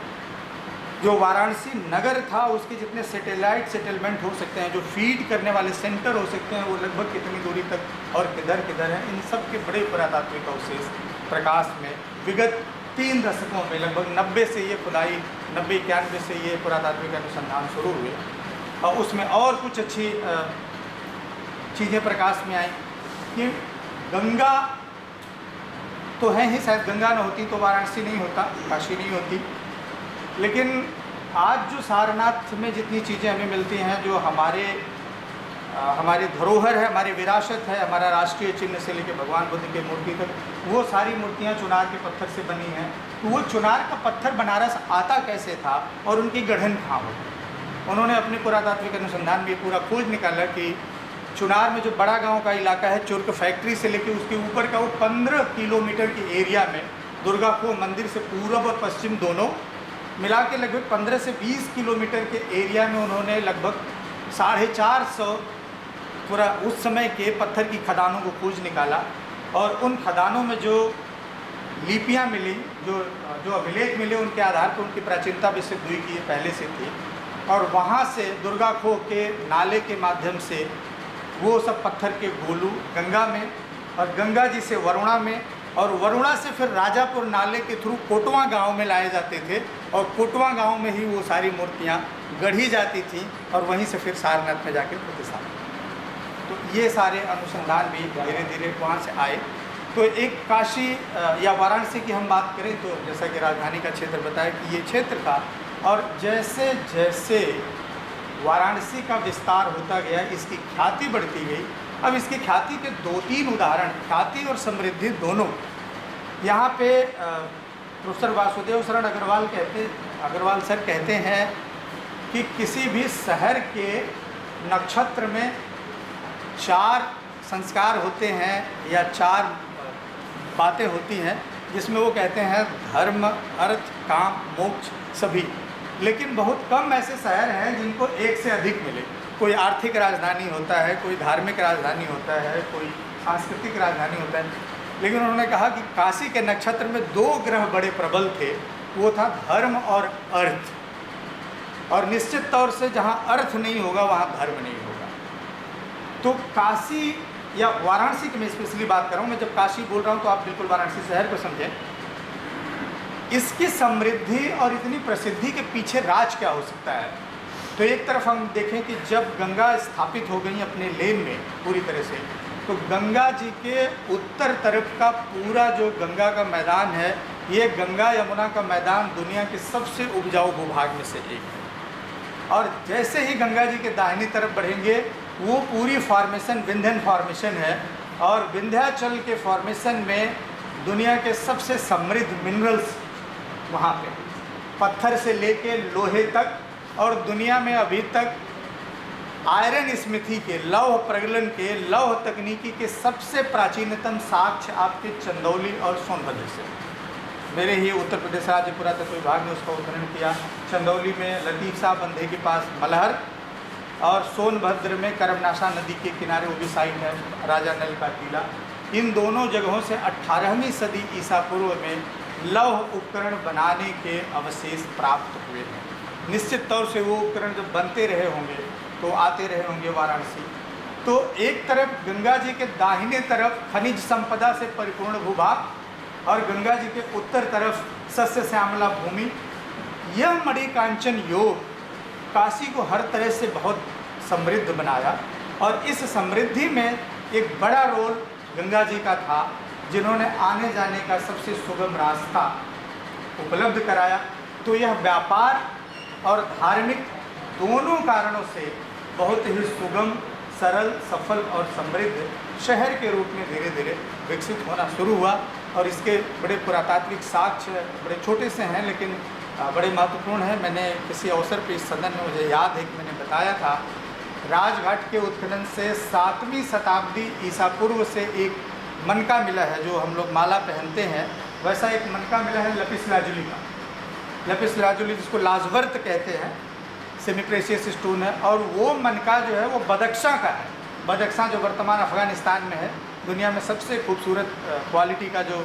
जो वाराणसी नगर था उसके जितने सैटेलाइट सेटलमेंट हो सकते हैं, जो फीड करने वाले सेंटर हो सकते हैं, वो लगभग कितनी दूरी तक और किधर किधर है, इन सब के बड़े पुरातात्विक अवशेष प्रकाश में विगत 3 दशकों में लगभग 90 से ये खुदाई, 90-91 से ये पुरातात्विक अनुसंधान शुरू हुए। और उसमें और कुछ अच्छी चीज़ें प्रकाश में आई कि गंगा तो है ही, शायद गंगा न होती तो वाराणसी नहीं होता, काशी नहीं होती। लेकिन आज जो सारनाथ में जितनी चीज़ें हमें मिलती हैं, जो हमारी धरोहर है, हमारी विरासत है, हमारा राष्ट्रीय चिन्ह से लेकर भगवान बुद्ध की मूर्ति तक, वो सारी मूर्तियाँ चुनार के पत्थर से बनी हैं। तो वो चुनार का पत्थर बनारस आता कैसे था और उनकी गढ़न कहाँ होती, उन्होंने अपने पुरातात्विक अनुसंधान में पूरा खोज निकाला कि चुनार में जो बड़ा गांव का इलाका है, चुर्क फैक्ट्री से लेकर उसके ऊपर का वो 15 किलोमीटर के एरिया में दुर्गा को मंदिर से पूर्व और पश्चिम दोनों मिला के लगभग 15 से 20 किलोमीटर के एरिया में उन्होंने लगभग 450 पूरा उस समय के पत्थर की खदानों को खोज निकाला। और उन खदानों में जो लिपियाँ मिली, जो अभिलेख मिले, उनके आधार पर उनकी प्राचीनता भी सिद्ध हुई कि ये पहले से थी। और वहाँ से दुर्गा खो के नाले के माध्यम से वो सब पत्थर के गोलू गंगा में, और गंगा जी से वरुणा में, और वरुणा से फिर राजापुर नाले के थ्रू कोटवा गांव में लाए जाते थे, और कोटवा गांव में ही वो सारी मूर्तियां गढ़ी जाती थीं, और वहीं से फिर सारनाथ में जाकर प्रतिष्ठापित। तो ये सारे अनुसंधान भी धीरे धीरे वहाँ से आए। तो एक काशी या वाराणसी की हम बात करें तो जैसा कि राजधानी का क्षेत्र बताया कि ये क्षेत्र था, और जैसे जैसे वाराणसी का विस्तार होता गया, इसकी ख्याति बढ़ती गई। अब इसकी ख्याति के 2-3 उदाहरण, ख्याति और समृद्धि दोनों, यहाँ पे प्रोफेसर वासुदेव शरण अग्रवाल सर कहते हैं कि किसी भी शहर के नक्षत्र में 4 संस्कार होते हैं या 4 बातें होती हैं, जिसमें वो कहते हैं धर्म, अर्थ, काम, मोक्ष सभी। लेकिन बहुत कम ऐसे शहर हैं जिनको एक से अधिक मिले। कोई आर्थिक राजधानी होता है, कोई धार्मिक राजधानी होता है, कोई सांस्कृतिक राजधानी होता है। लेकिन उन्होंने कहा कि काशी के नक्षत्र में 2 ग्रह बड़े प्रबल थे, वो था धर्म और अर्थ। और निश्चित तौर से जहाँ अर्थ नहीं होगा वहाँ धर्म नहीं होगा। तो काशी या वाराणसी की मैं स्पेशली बात कर रहा हूँ, मैं जब काशी बोल रहा हूँ तो आप बिल्कुल वाराणसी शहर को समझें। इसकी समृद्धि और इतनी प्रसिद्धि के पीछे राज क्या हो सकता है। तो एक तरफ हम देखें कि जब गंगा स्थापित हो गई अपने लेन में पूरी तरह से, तो गंगा जी के उत्तर तरफ का पूरा जो गंगा का मैदान है, ये गंगा यमुना का मैदान दुनिया के सबसे उपजाऊ भूभाग में से एक है। और जैसे ही गंगा जी के दाहिनी तरफ बढ़ेंगे, वो पूरी फॉर्मेशन विंध्यन फॉर्मेशन है, और विंध्याचल के फॉर्मेशन में दुनिया के सबसे समृद्ध मिनरल्स वहाँ पे। पत्थर से लेके लोहे तक, और दुनिया में अभी तक आयरन स्मिथी के, लौह प्रगलन के, लौह तकनीकी के सबसे प्राचीनतम साक्ष्य आपके चंदौली और सोनभद्र से। मेरे ही उत्तर प्रदेश राज्य पुरातत्व विभाग ने उसका उत्खनन किया। चंदौली में लतीफ शाह बंधे के पास मलहर, और सोनभद्र में करमनाशा नदी के किनारे वो भी साइट है, राजा नल का टीला। इन दोनों जगहों से 18वीं सदी ईसा पूर्व में लौह उपकरण बनाने के अवशेष प्राप्त हुए हैं। निश्चित तौर से वो उपकरण जब बनते रहे होंगे तो आते रहे होंगे वाराणसी। तो एक तरफ गंगा जी के दाहिने तरफ खनिज संपदा से परिपूर्ण भूभाग, और गंगा जी के उत्तर तरफ सस्य श्यामला भूमि। यह मणिकांचन योग काशी को हर तरह से बहुत समृद्ध बनाया, और इस समृद्धि में एक बड़ा रोल गंगा जी का था, जिन्होंने आने जाने का सबसे सुगम रास्ता उपलब्ध कराया। तो यह व्यापार और धार्मिक दोनों कारणों से बहुत ही सुगम, सरल, सफल और समृद्ध शहर के रूप में धीरे धीरे विकसित होना शुरू हुआ। और इसके बड़े पुरातात्विक साक्ष्य बड़े छोटे से हैं, लेकिन बड़े महत्वपूर्ण हैं। मैंने किसी अवसर पर इस सदन में, मुझे याद है कि मैंने बताया था, राजघाट के उत्खनन से 7वीं शताब्दी ईसा पूर्व से एक मनका मिला है, जो हम लोग माला पहनते हैं, वैसा एक मनका मिला है लपिस लाजुली का। लपिस लाजुली जिसको लाजवर्त कहते हैं, सेमी प्रेशियस स्टोन है, और वो मनका जो है वो बदख्शां का है। बदख्शां जो वर्तमान अफ़गानिस्तान में है, दुनिया में सबसे खूबसूरत क्वालिटी का जो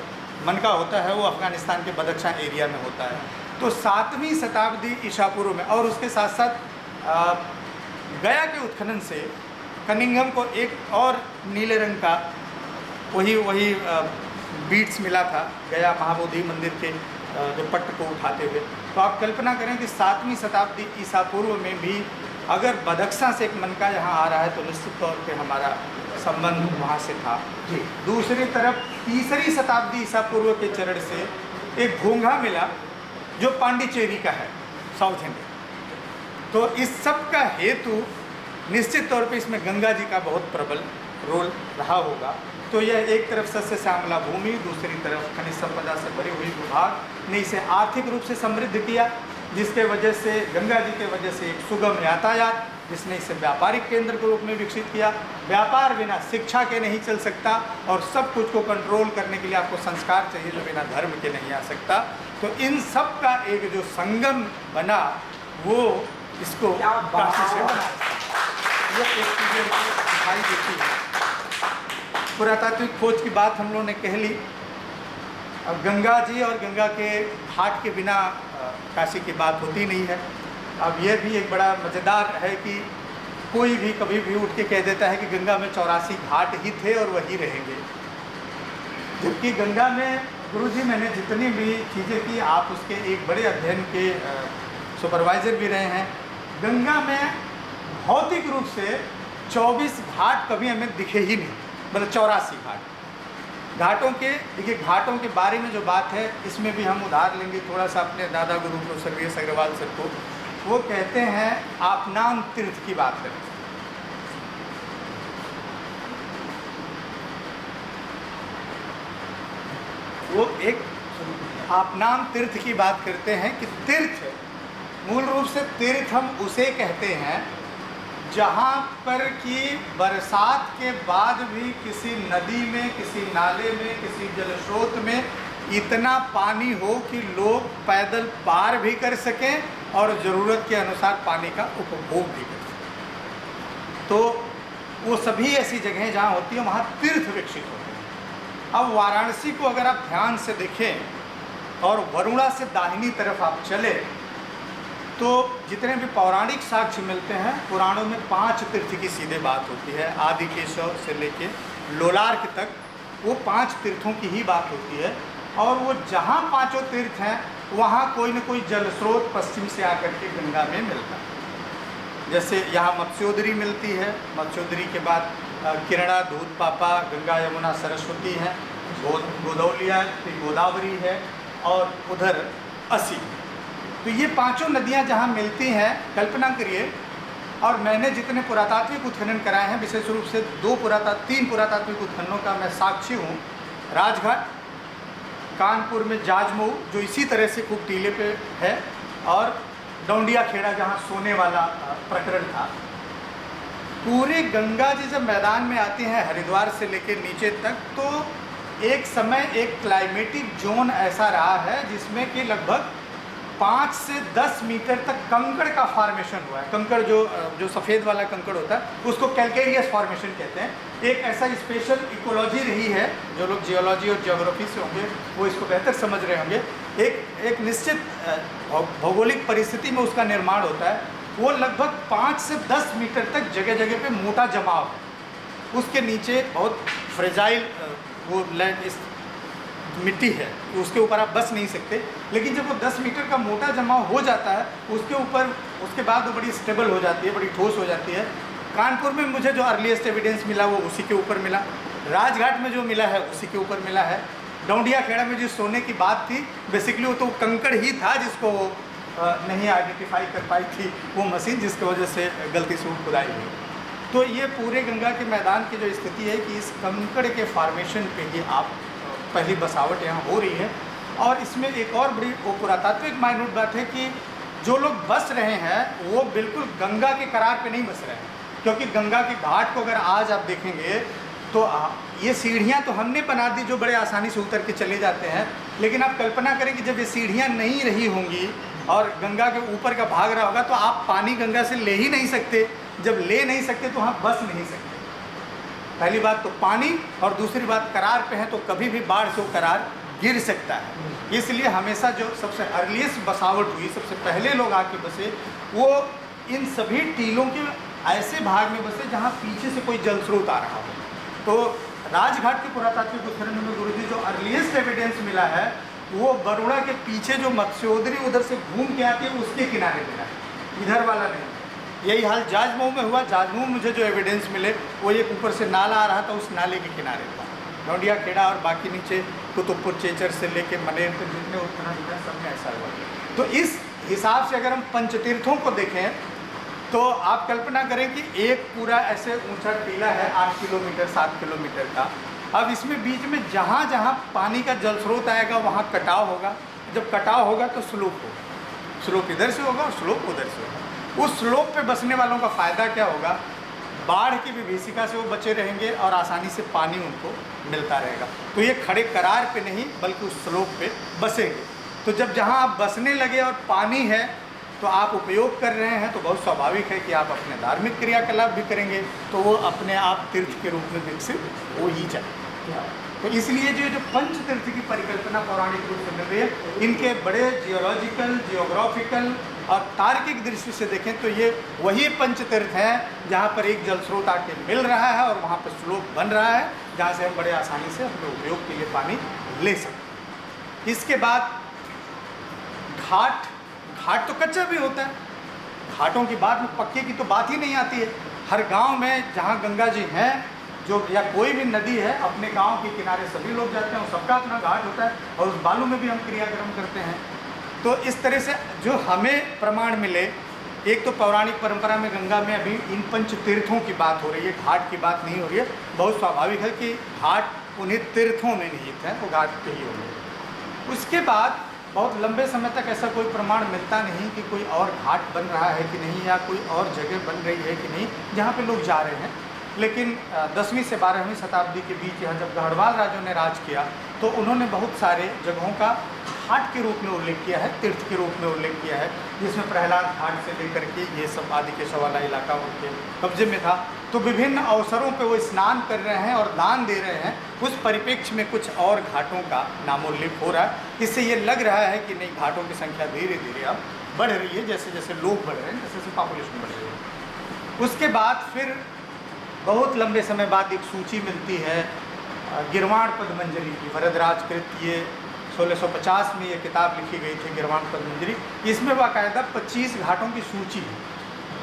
मनका होता है वो अफ़गानिस्तान के बदख्शां एरिया में होता है। तो 7वीं शताब्दी ईसा पूर्व में, और उसके साथ साथ गया के उत्खनन से कनिंघम को एक और नीले रंग का वही बीट्स मिला था, गया महाबोधि मंदिर के जो पट्ट को उठाते हुए। तो आप कल्पना करें कि 7वीं शताब्दी ईसा पूर्व में भी अगर बदख्शां से एक मनका यहाँ आ रहा है तो निश्चित तौर पे हमारा संबंध वहाँ से था। जी, दूसरी तरफ 3री शताब्दी ईसा पूर्व के चरण से एक घोंघा मिला जो पांडिचेरी का है, साउथ इंडिया। तो इस सब का हेतु निश्चित तौर पे इसमें गंगा जी का बहुत प्रबल रोल रहा होगा। तो यह एक तरफ सस्य श्यामला भूमि, दूसरी तरफ खनिज संपदा से भरी हुई विभाग ने इसे आर्थिक रूप से समृद्ध किया, जिसके वजह से गंगा जी के वजह से एक सुगम यातायात, जिसने इसे व्यापारिक केंद्र के रूप में विकसित किया। व्यापार बिना शिक्षा के नहीं चल सकता, और सब कुछ को कंट्रोल करने के लिए आपको संस्कार चाहिए जो बिना धर्म के नहीं आ सकता। तो इन सब का एक जो संगम बना वो इसको काशी से बना, ये एक चीज़ें दिखाई देती है। पुरातात्विक खोज की बात हम लोगों ने कह ली। अब गंगा जी और गंगा के घाट के बिना काशी की बात होती नहीं है। अब यह भी एक बड़ा मज़ेदार है कि कोई भी कभी भी उठ के कह देता है कि गंगा में 84 घाट ही थे और वही रहेंगे, जबकि गंगा में गुरुजी मैंने जितनी भी चीज़ें की, आप उसके एक बड़े अध्ययन के सुपरवाइज़र भी रहे हैं। गंगा में भौतिक रूप से 24 घाट कभी हमें दिखे ही नहीं, मतलब 84 घाट। घाटों के, देखिए घाटों के बारे में जो बात है इसमें भी हम उधार लेंगे थोड़ा सा अपने दादा गुरु professor V S Agarwal sir को। वो कहते हैं आपनाम तीर्थ की बात करें, वो एक आपनाम तीर्थ की बात करते हैं कि तीर्थ मूल रूप से तीर्थ हम उसे कहते हैं जहाँ पर कि बरसात के बाद भी किसी नदी में, किसी नाले में, किसी जल स्रोत में इतना पानी हो कि लोग पैदल पार भी कर सकें और ज़रूरत के अनुसार पानी का उपभोग भी कर सकें। तो वो सभी ऐसी जगहें जहाँ होती हैं वहाँ तीर्थ विकसित होते हैं। अब वाराणसी को अगर आप ध्यान से देखें और वरुणा से दाहिनी तरफ आप चले तो जितने भी पौराणिक साक्ष्य मिलते हैं, पुराणों में 5 तीर्थ की सीधे बात होती है। आदि केशव से लेके लोलार्क तक वो 5 तीर्थों की ही बात होती है, और वो जहाँ 5 तीर्थ हैं वहाँ कोई न कोई जल स्रोत पश्चिम से आकर के गंगा में मिलता है। जैसे यहाँ मत्स्योदरी मिलती है, मत्स्योदरी के बाद किरणा, दूध पापा, गंगा, यमुना, सरस्वती हैं, गोदौलिया, गोदावरी है, और उधर असी। तो ये 5 नदियाँ जहाँ मिलती हैं, कल्पना करिए। और मैंने जितने पुरातात्विक उत्खनन कराए हैं, विशेष रूप से 3 पुरातात्विक उत्खननों का मैं साक्षी हूँ। राजघाट, कानपुर में जाजमऊ जो इसी तरह से खूब टीले पे है, और डौंडिया खेड़ा जहाँ सोने वाला प्रकरण था। पूरे गंगा जी जब मैदान में आती हैं हरिद्वार से लेकर नीचे तक, तो एक समय एक क्लाइमेटिक जोन ऐसा रहा है जिसमें कि लगभग 5 से 10 मीटर तक कंकड़ का फॉर्मेशन हुआ है। कंकड़ जो सफ़ेद वाला कंकड़ होता है उसको कैल्केरियस फॉर्मेशन कहते हैं। एक ऐसा स्पेशल इकोलॉजी रही है, जो लोग जियोलॉजी और जियोग्राफी से होंगे वो इसको बेहतर समझ रहे होंगे। एक निश्चित भौगोलिक परिस्थिति में उसका निर्माण होता है। वो लगभग 5 से 10 मीटर तक जगह जगह पे मोटा जमाव है। उसके नीचे बहुत फ्रेजाइल वो लैंड मिट्टी है, उसके ऊपर आप बस नहीं सकते। लेकिन जब वो 10 मीटर का मोटा जमाव हो जाता है उसके ऊपर, उसके बाद वो बड़ी स्टेबल हो जाती है, बड़ी ठोस हो जाती है। कानपुर में मुझे जो अर्लीस्ट एविडेंस मिला वो उसी के ऊपर मिला, राजघाट में जो मिला है उसी के ऊपर मिला है। डौंडिया खेड़ा में जो सोने की बात थी, बेसिकली वो तो कंकड़ ही था जिसको नहीं आइडेंटिफाई कर पाई थी वो मशीन, जिसकी वजह से गलती से वो खुदाई हुई। तो ये पूरे गंगा के मैदान की जो स्थिति है कि इस कंकड़ के फॉर्मेशन पे ही आप पहली बसावट यहाँ हो रही है। और इसमें एक और बड़ी वो पुरातात्विक मायनूट बात है कि जो लोग बस रहे हैं वो बिल्कुल गंगा के करार पे नहीं बस रहे हैं, क्योंकि गंगा के घाट को अगर आज आप देखेंगे तो ये सीढ़ियाँ तो हमने बना दी जो बड़े आसानी से उतर के चले जाते हैं, लेकिन आप कल्पना करें कि जब ये सीढ़ियाँ नहीं रही होंगी और गंगा के ऊपर का भाग रहा होगा तो आप पानी गंगा से ले ही नहीं सकते। जब ले नहीं सकते तो वहाँ बस नहीं सकते। पहली बात तो पानी, और दूसरी बात करार पे है तो कभी भी बाढ़ से वो करार गिर सकता है। इसलिए हमेशा जो सबसे अर्लीस्ट बसावट हुई, सबसे पहले लोग आके बसे, वो इन सभी टीलों के ऐसे भाग में बसे जहाँ पीछे से कोई जल स्रोत आ रहा हो। तो राजघाट के पुरातात्विक उत्खनन में गुरुजी जो अर्लीस्ट एविडेंस मिला है वो बरोड़ा के पीछे जो मत्स्योदरी उधर से घूम के आती है उसके किनारे मिला है, इधर वाला नहीं। यही हाल जाजमऊ में हुआ। जाजमऊ मुझे जो एविडेंस मिले वो एक ऊपर से नाला आ रहा था, उस नाले के किनारे था। डौंडिया खेड़ा और बाकी नीचे कुतुबपुर चेचर से लेके मनेर तक जितने उत्खनन हुए सब में ऐसा हुआ। तो इस हिसाब से अगर हम पंचतीर्थों को देखें तो आप कल्पना करें कि एक पूरा ऐसे ऊंचा टीला है 8 किलोमीटर 7 किलोमीटर का। अब इसमें बीच में जहाँ जहाँ पानी का जल स्रोत आएगा वहाँ कटाव होगा। जब कटाव होगा तो स्लोप होगा, स्लोप इधर से होगा और स्लोप उधर से होगा। उस स्लोप पे बसने वालों का फ़ायदा क्या होगा? बाढ़ की विभीषिका से वो बचे रहेंगे और आसानी से पानी उनको मिलता रहेगा। तो ये खड़े करार पे नहीं बल्कि उस स्लोप पे बसेंगे। तो जब जहाँ आप बसने लगे और पानी है तो आप उपयोग कर रहे हैं तो बहुत स्वाभाविक है कि आप अपने धार्मिक क्रियाकलाप भी करेंगे, तो वो अपने आप तीर्थ के रूप में विकसित हो ही जाए। तो इसलिए जो पंच तीर्थ की परिकल्पना पौराणिक रूप से मिल रही है, इनके बड़े जियोलॉजिकल, जियोग्राफिकल और तार्किक दृष्टि से देखें तो ये वही पंच तीर्थ हैं जहाँ पर एक जल स्रोत आके मिल रहा है और वहाँ पर स्लोप बन रहा है जहाँ से हम बड़े आसानी से अपने उपयोग के लिए पानी ले सकते। इसके बाद घाट तो कच्चा भी होता है, घाटों की बात में पक्के की तो बात ही नहीं आती है। हर गांव में जहां गंगा जी हैं जो या कोई भी नदी है, अपने गांव के किनारे सभी लोग जाते हैं और सबका अपना घाट होता है और उस बालू में भी हम क्रियाक्रम करते हैं। तो इस तरह से जो हमें प्रमाण मिले, एक तो पौराणिक परंपरा में गंगा में अभी इन पंच तीर्थों की बात हो रही है, घाट की बात नहीं हो रही है। बहुत स्वाभाविक है कि घाट उन्हीं तीर्थों में निहित है, वो घाट पे ही होंगे। उसके बाद बहुत लंबे समय तक ऐसा कोई प्रमाण मिलता नहीं कि कोई और घाट बन रहा है कि नहीं या कोई और जगह बन रही है कि नहीं जहाँ पे लोग जा रहे हैं। लेकिन 10वीं से 12वीं शताब्दी के बीच यहाँ जब गढ़वाल राजों ने राज किया तो उन्होंने बहुत सारे जगहों का घाट के रूप में उल्लेख किया है, तीर्थ के रूप में उल्लेख किया है, जिसमें प्रहलाद घाट से लेकर के ये सब आदिकेशव वाला इलाका उनके कब्जे में था। तो विभिन्न अवसरों पे वो स्नान कर रहे हैं और दान दे रहे हैं, उस परिप्रेक्ष्य में कुछ और घाटों का नामोल्लेख हो रहा है। इससे ये लग रहा है कि नहीं, घाटों की संख्या धीरे धीरे अब बढ़ रही है, जैसे जैसे लोग बढ़ रहे हैं, जैसे जैसे पॉपुलेशन बढ़ रही है। उसके बाद फिर बहुत लंबे समय बाद एक सूची मिलती है गिरवाण पद्मंजरी की, वरदराज कृत, ये 1650 में ये किताब लिखी गई थी गिरवाण पद्मंजरी। इसमें बाकायदा 25 घाटों की सूची है,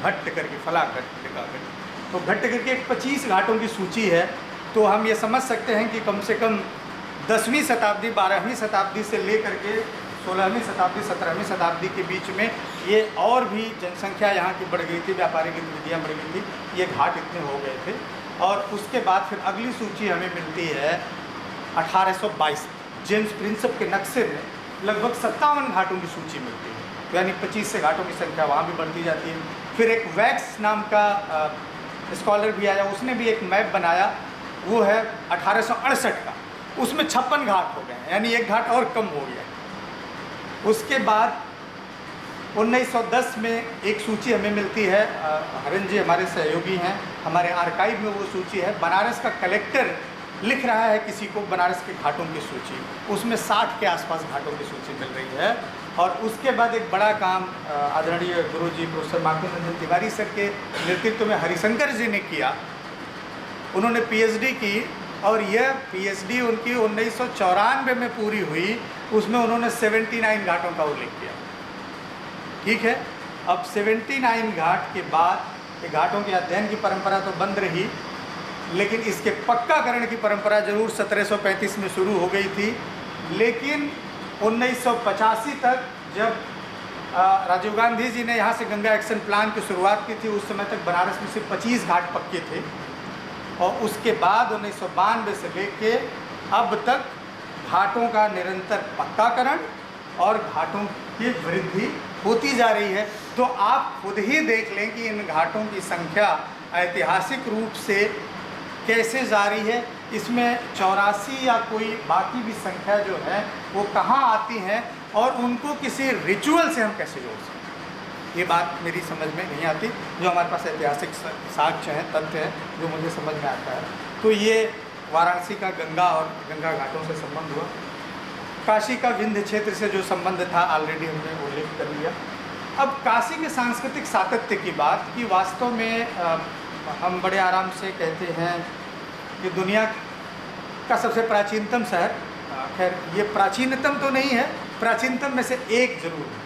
भट्ट करके, फलाघट लिखा गया। तो भट्ट करके एक 25 घाटों की सूची है। तो हम ये समझ सकते हैं कि कम से कम 10वीं शताब्दी 12वीं शताब्दी से लेकर के 16वीं शताब्दी 17वीं शताब्दी के बीच में ये और भी जनसंख्या यहाँ की बढ़ गई थी, व्यापारिक गतिविधियाँ बढ़ गई थी, ये घाट इतने हो गए थे। और उसके बाद फिर अगली सूची हमें मिलती है 1822, जेम्स प्रिंसप के नक्शे में लगभग 57 घाटों की सूची मिलती है। तो यानी 25 से घाटों की संख्या वहाँ भी बढ़ती जाती है। फिर एक वैक्स नाम का स्कॉलर भी आया, उसने भी एक मैप बनाया, वो है 1868 का, उसमें 56 घाट हो गए, यानी एक घाट और कम हो गया। उसके बाद 1910 में एक सूची हमें मिलती है, हरन जी हमारे सहयोगी हैं, हमारे आर्काइव में वो सूची है। बनारस का कलेक्टर लिख रहा है किसी को बनारस के घाटों की सूची, उसमें 60 के आसपास घाटों की सूची मिल रही है। और उसके बाद एक बड़ा काम आदरणीय गुरुजी प्रोफेसर माखन रंजन तिवारी सर के नेतृत्व में हरिशंकर जी ने किया। उन्होंने पीएचडी की और यह पीएचडी उनकी 1994 में पूरी हुई। उसमें उन्होंने 79 घाटों का उल्लेख किया। ठीक है, अब 79 घाट के बाद घाटों के अध्ययन की परंपरा तो बंद रही, लेकिन इसके पक्काकरण की परंपरा जरूर 1735 में शुरू हो गई थी। लेकिन 1985 तक जब राजीव गांधी जी ने यहाँ से गंगा एक्शन प्लान की शुरुआत की थी, उस समय तक बनारस में सिर्फ 25 घाट पक्के थे। और उसके बाद 1992 से लेके अब तक घाटों का निरंतर पक्काकरण और घाटों की वृद्धि होती जा रही है। तो आप खुद ही देख लें कि इन घाटों की संख्या ऐतिहासिक रूप से कैसे जारी है। इसमें 84 या कोई बाकी भी संख्या जो है वो कहाँ आती हैं और उनको किसी रिचुअल से हम कैसे जोड़ सकते हैं, ये बात मेरी समझ में नहीं आती। जो हमारे पास ऐतिहासिक साक्ष्य हैं, तथ्य हैं, जो मुझे समझ में आता है। तो ये वाराणसी का गंगा और गंगा घाटों से संबंध हुआ। काशी का विंध्य क्षेत्र से जो संबंध था ऑलरेडी हमने उल्लेख कर लिया। अब काशी के सांस्कृतिक सातत्य की बात कि वास्तव में हम बड़े आराम से कहते हैं कि दुनिया का सबसे प्राचीनतम शहर, खैर ये प्राचीनतम तो नहीं है, प्राचीनतम में से एक जरूर है।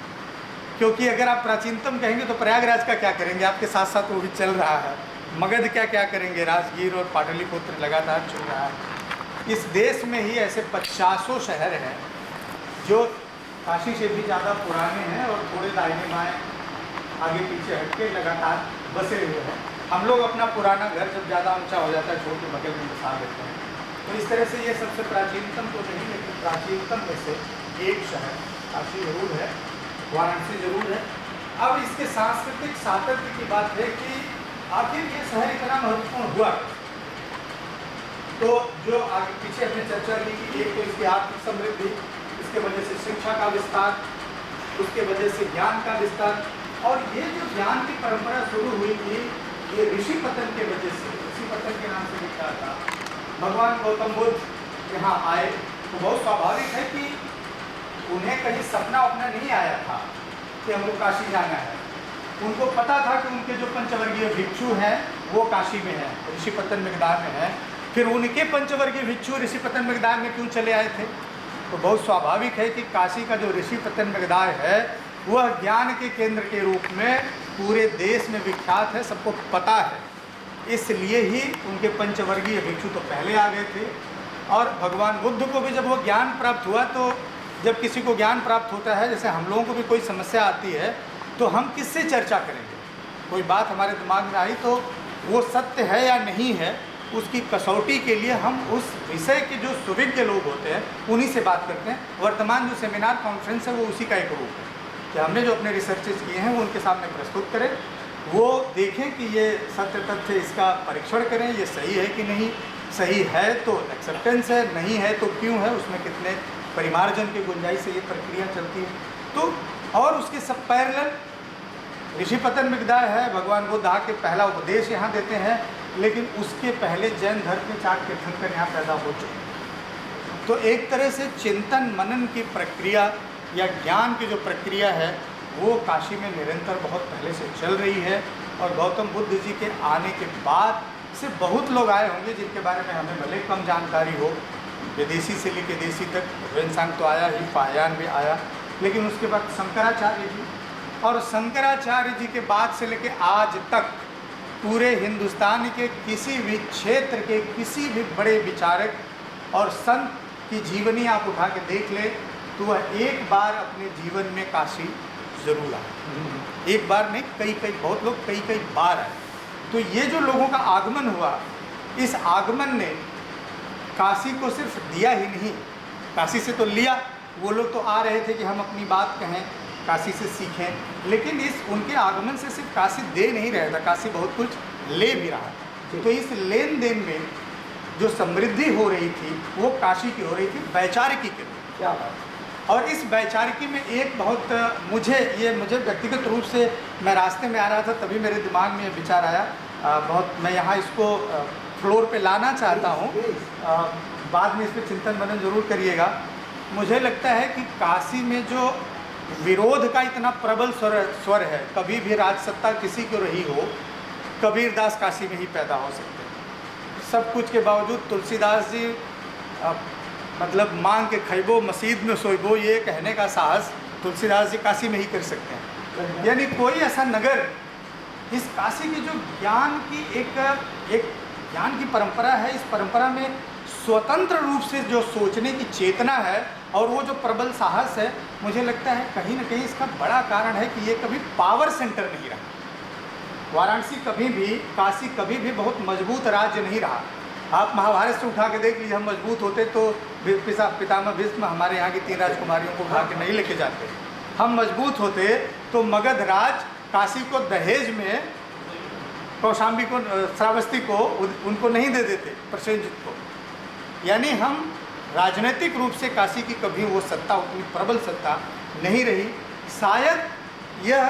क्योंकि अगर आप प्राचीनतम कहेंगे तो प्रयागराज का क्या करेंगे, आपके साथ साथ वो भी चल रहा है। मगध क्या करेंगे, राजगीर और पाटलिपुत्र लगातार चल रहा है। इस देश में ही ऐसे 50 शहर हैं जो काशी से भी ज़्यादा पुराने हैं और थोड़े दाहिने बाएँ आगे पीछे हटके लगातार बसे हुए हैं। हम लोग अपना पुराना घर जब ज़्यादा ऊंचा हो जाता है छोड़ के बगल में बसा देते हैं। तो इस तरह से ये सबसे प्राचीनतम तो नहीं, लेकिन प्राचीनतम में से एक शहर काशी जरूर है, वाराणसी जरूर है। अब इसके सांस्कृतिक सातत्य की बात है कि आखिर ये शहर इतना महत्वपूर्ण हुआ। तो जो आगे पीछे हमने चर्चा की कि एक तो इसकी आर्थिक समृद्धि, इसके वजह से शिक्षा का विस्तार, उसके वजह से ज्ञान का विस्तार। और ये जो ज्ञान की परंपरा शुरू हुई थी ये ऋषि पतन के वजह से, ऋषि पतन के नाम से लिखा था। भगवान गौतम बुद्ध यहाँ आए तो बहुत स्वाभाविक है कि उन्हें कहीं सपना अपना नहीं आया था कि हमको काशी जाना है। उनको पता था कि उनके जो पंचवर्गीय भिक्षु हैं वो काशी में हैं, ऋषिपतन मकदार में हैं। फिर उनके पंचवर्गीय भिक्षु ऋषिपतन मकदार में क्यों चले आए थे? तो बहुत स्वाभाविक है कि काशी का जो ऋषिपतन मकदार है वह ज्ञान के केंद्र के रूप में पूरे देश में विख्यात है, सबको पता है। इसलिए ही उनके पंचवर्गीय भिक्षु तो पहले आ गए थे। और भगवान बुद्ध को भी जब वो ज्ञान प्राप्त हुआ, तो जब किसी को ज्ञान प्राप्त होता है, जैसे हम लोगों को भी कोई समस्या आती है तो हम किससे चर्चा करेंगे? कोई बात हमारे दिमाग में आई तो वो सत्य है या नहीं है, उसकी कसौटी के लिए हम उस विषय के जो सुविज्ञ लोग होते हैं उन्हीं से बात करते हैं। वर्तमान जो सेमिनार कॉन्फ्रेंस है वो उसी का एक रूप है कि हमने जो अपने रिसर्चेस किए हैं वो उनके सामने प्रस्तुत करें, वो देखें कि ये सत्य तथ्य, इसका परीक्षण करें, ये सही है कि नहीं। सही है तो एक्सेप्टेंस है, नहीं है तो क्यों है, उसमें कितने परिमार्जन की गुंजाइश से ये प्रक्रिया चलती है। तो और उसके सब पैरेलल ऋषिपतन मकदार है, भगवान बुद्ध आके पहला उपदेश यहाँ देते हैं, लेकिन उसके पहले जैन धर्म के 4 तीर्थंकर यहाँ पैदा हो चुके हैं। तो एक तरह से चिंतन मनन की प्रक्रिया या ज्ञान की जो प्रक्रिया है वो काशी में निरंतर बहुत पहले से चल रही है। और गौतम बुद्ध जी के आने के बाद से बहुत लोग आए होंगे जिनके बारे में हमें भले कम जानकारी हो, विदेशी से लेके देशी तक। वेंसांग तो आया ही, फायान भी आया, लेकिन उसके बाद शंकराचार्य जी, और शंकराचार्य जी के बाद से लेके आज तक पूरे हिंदुस्तान के किसी भी क्षेत्र के किसी भी बड़े विचारक और संत की जीवनी आप उठा के देख ले तो वह एक बार अपने जीवन में काशी जरूर आए। एक बार नहीं, कई बहुत लोग कई बार आए। तो ये जो लोगों का आगमन हुआ, इस आगमन ने काशी को सिर्फ दिया ही नहीं, काशी से तो लिया, वो लोग तो आ रहे थे कि हम अपनी बात कहें, काशी से सीखें। लेकिन इस उनके आगमन से सिर्फ काशी दे नहीं रहा था, काशी बहुत कुछ ले भी रहा था। तो इस लेन देन में जो समृद्धि हो रही थी वो काशी की हो रही थी वैचारिकी के लिए। क्या बात। और इस वैचारिकी में एक बहुत मुझे व्यक्तिगत रूप से, मैं रास्ते में आ रहा था तभी मेरे दिमाग में विचार आया, बहुत मैं यहाँ इसको फ्लोर पे लाना चाहता हूँ, बाद में इस पर चिंतन मनन जरूर करिएगा। मुझे लगता है कि काशी में जो विरोध का इतना प्रबल स्वर है, कभी भी राजसत्ता किसी को रही हो, कबीरदास काशी में ही पैदा हो सकते हैं। सब कुछ के बावजूद तुलसीदास जी मतलब मांग के खैबो मस्जिद में सोइबो, ये कहने का साहस तुलसीदास जी काशी में ही कर सकते हैं। यानी कोई ऐसा नगर, इस काशी की जो ज्ञान की एक ज्ञान की परंपरा है, इस परंपरा में स्वतंत्र रूप से जो सोचने की चेतना है और वो जो प्रबल साहस है, मुझे लगता है कहीं ना कहीं इसका बड़ा कारण है कि ये कभी पावर सेंटर नहीं रहा। वाराणसी कभी भी, काशी कभी भी बहुत मजबूत राज्य नहीं रहा। आप महाभारत से उठा के देख लीजिए, हम मजबूत होते तो पितामह भीष्म हमारे यहाँ की 3 राजकुमारियों को उठा के नहीं लेके जाते। हम मजबूत होते तो मगध राज काशी को दहेज में कौशाम्बी को, श्रावस्ती को उनको नहीं दे देते, प्रसेनजित को। यानी हम राजनीतिक रूप से काशी की कभी वो सत्ता, उतनी प्रबल सत्ता नहीं रही। शायद यह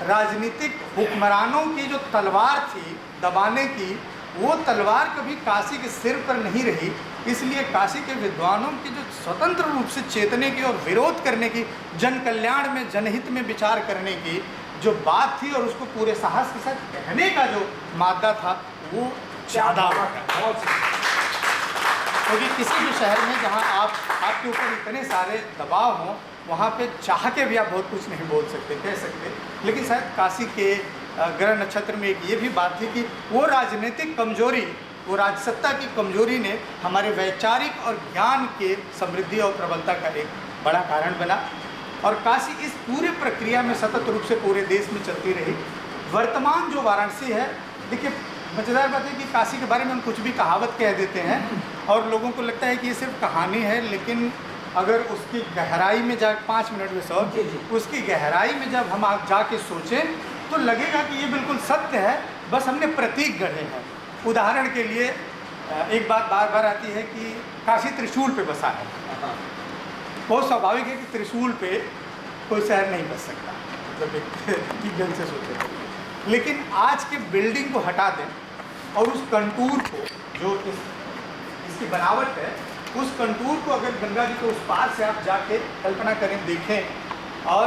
राजनीतिक हुक्मरानों की जो तलवार थी दबाने की, वो तलवार कभी काशी के सिर पर नहीं रही। इसलिए काशी के विद्वानों की जो स्वतंत्र रूप से चेतने की और विरोध करने की, जन कल्याण में, जनहित में विचार करने की जो बात थी और उसको पूरे साहस के साथ कहने का जो मादा था, वो ज़्यादा क्योंकि किसी भी शहर में जहाँ आपके ऊपर इतने सारे दबाव हों, वहाँ पे चाह के भी आप बहुत कुछ नहीं बोल सकते, कह सकते। लेकिन शायद काशी के ग्रह नक्षत्र में एक ये भी बात थी कि वो राजनीतिक कमजोरी, वो राजसत्ता की कमजोरी ने हमारे वैचारिक और ज्ञान के समृद्धि और प्रबलता का एक बड़ा कारण बना। और काशी इस पूरे प्रक्रिया में सतत रूप से पूरे देश में चलती रही। वर्तमान जो वाराणसी है, देखिए मज़ेदार बात है कि काशी के बारे में हम कुछ भी कहावत कह देते हैं और लोगों को लगता है कि ये सिर्फ कहानी है, लेकिन अगर उसकी गहराई में जा 5 मिनट में सर, उसकी गहराई में जब हम जाके सोचें तो लगेगा कि ये बिल्कुल सत्य है, बस हमने प्रतीक गढ़े हैं। उदाहरण के लिए एक बात बार बार आती है कि काशी त्रिशूल पे बसा है। बहुत स्वाभाविक है कि त्रिशूल पे कोई शहर नहीं बस सकता, मतलब एक जन से सोचे। लेकिन आज के बिल्डिंग को हटा दें और उस कंटूर को, जो इसकी बनावट है, उस कंटूर को अगर गंगा जी के उस पार से आप जाके कल्पना करें, देखें, और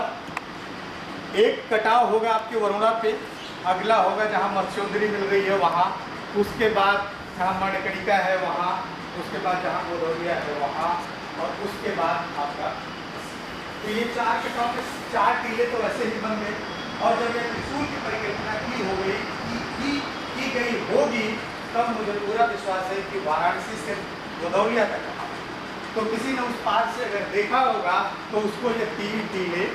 एक कटाव होगा आपके वरुणा पे, अगला होगा जहाँ मत्स्योदरी मिल रही है वहाँ, उसके बाद जहाँ मणिकर्णिका है वहाँ, उसके बाद जहाँ गोदौलिया है वहाँ, और उसके बाद आपका, तो ये 4 कटाव में 4 टीले तो ऐसे ही बन गए। और जब यह त्रिशूल की परिकल्पना की गई होगी, तब मुझे पूरा विश्वास है कि वाराणसी से गोदौलिया तक, तो किसी ने उस पार से अगर देखा होगा तो उसको ये 3 टीले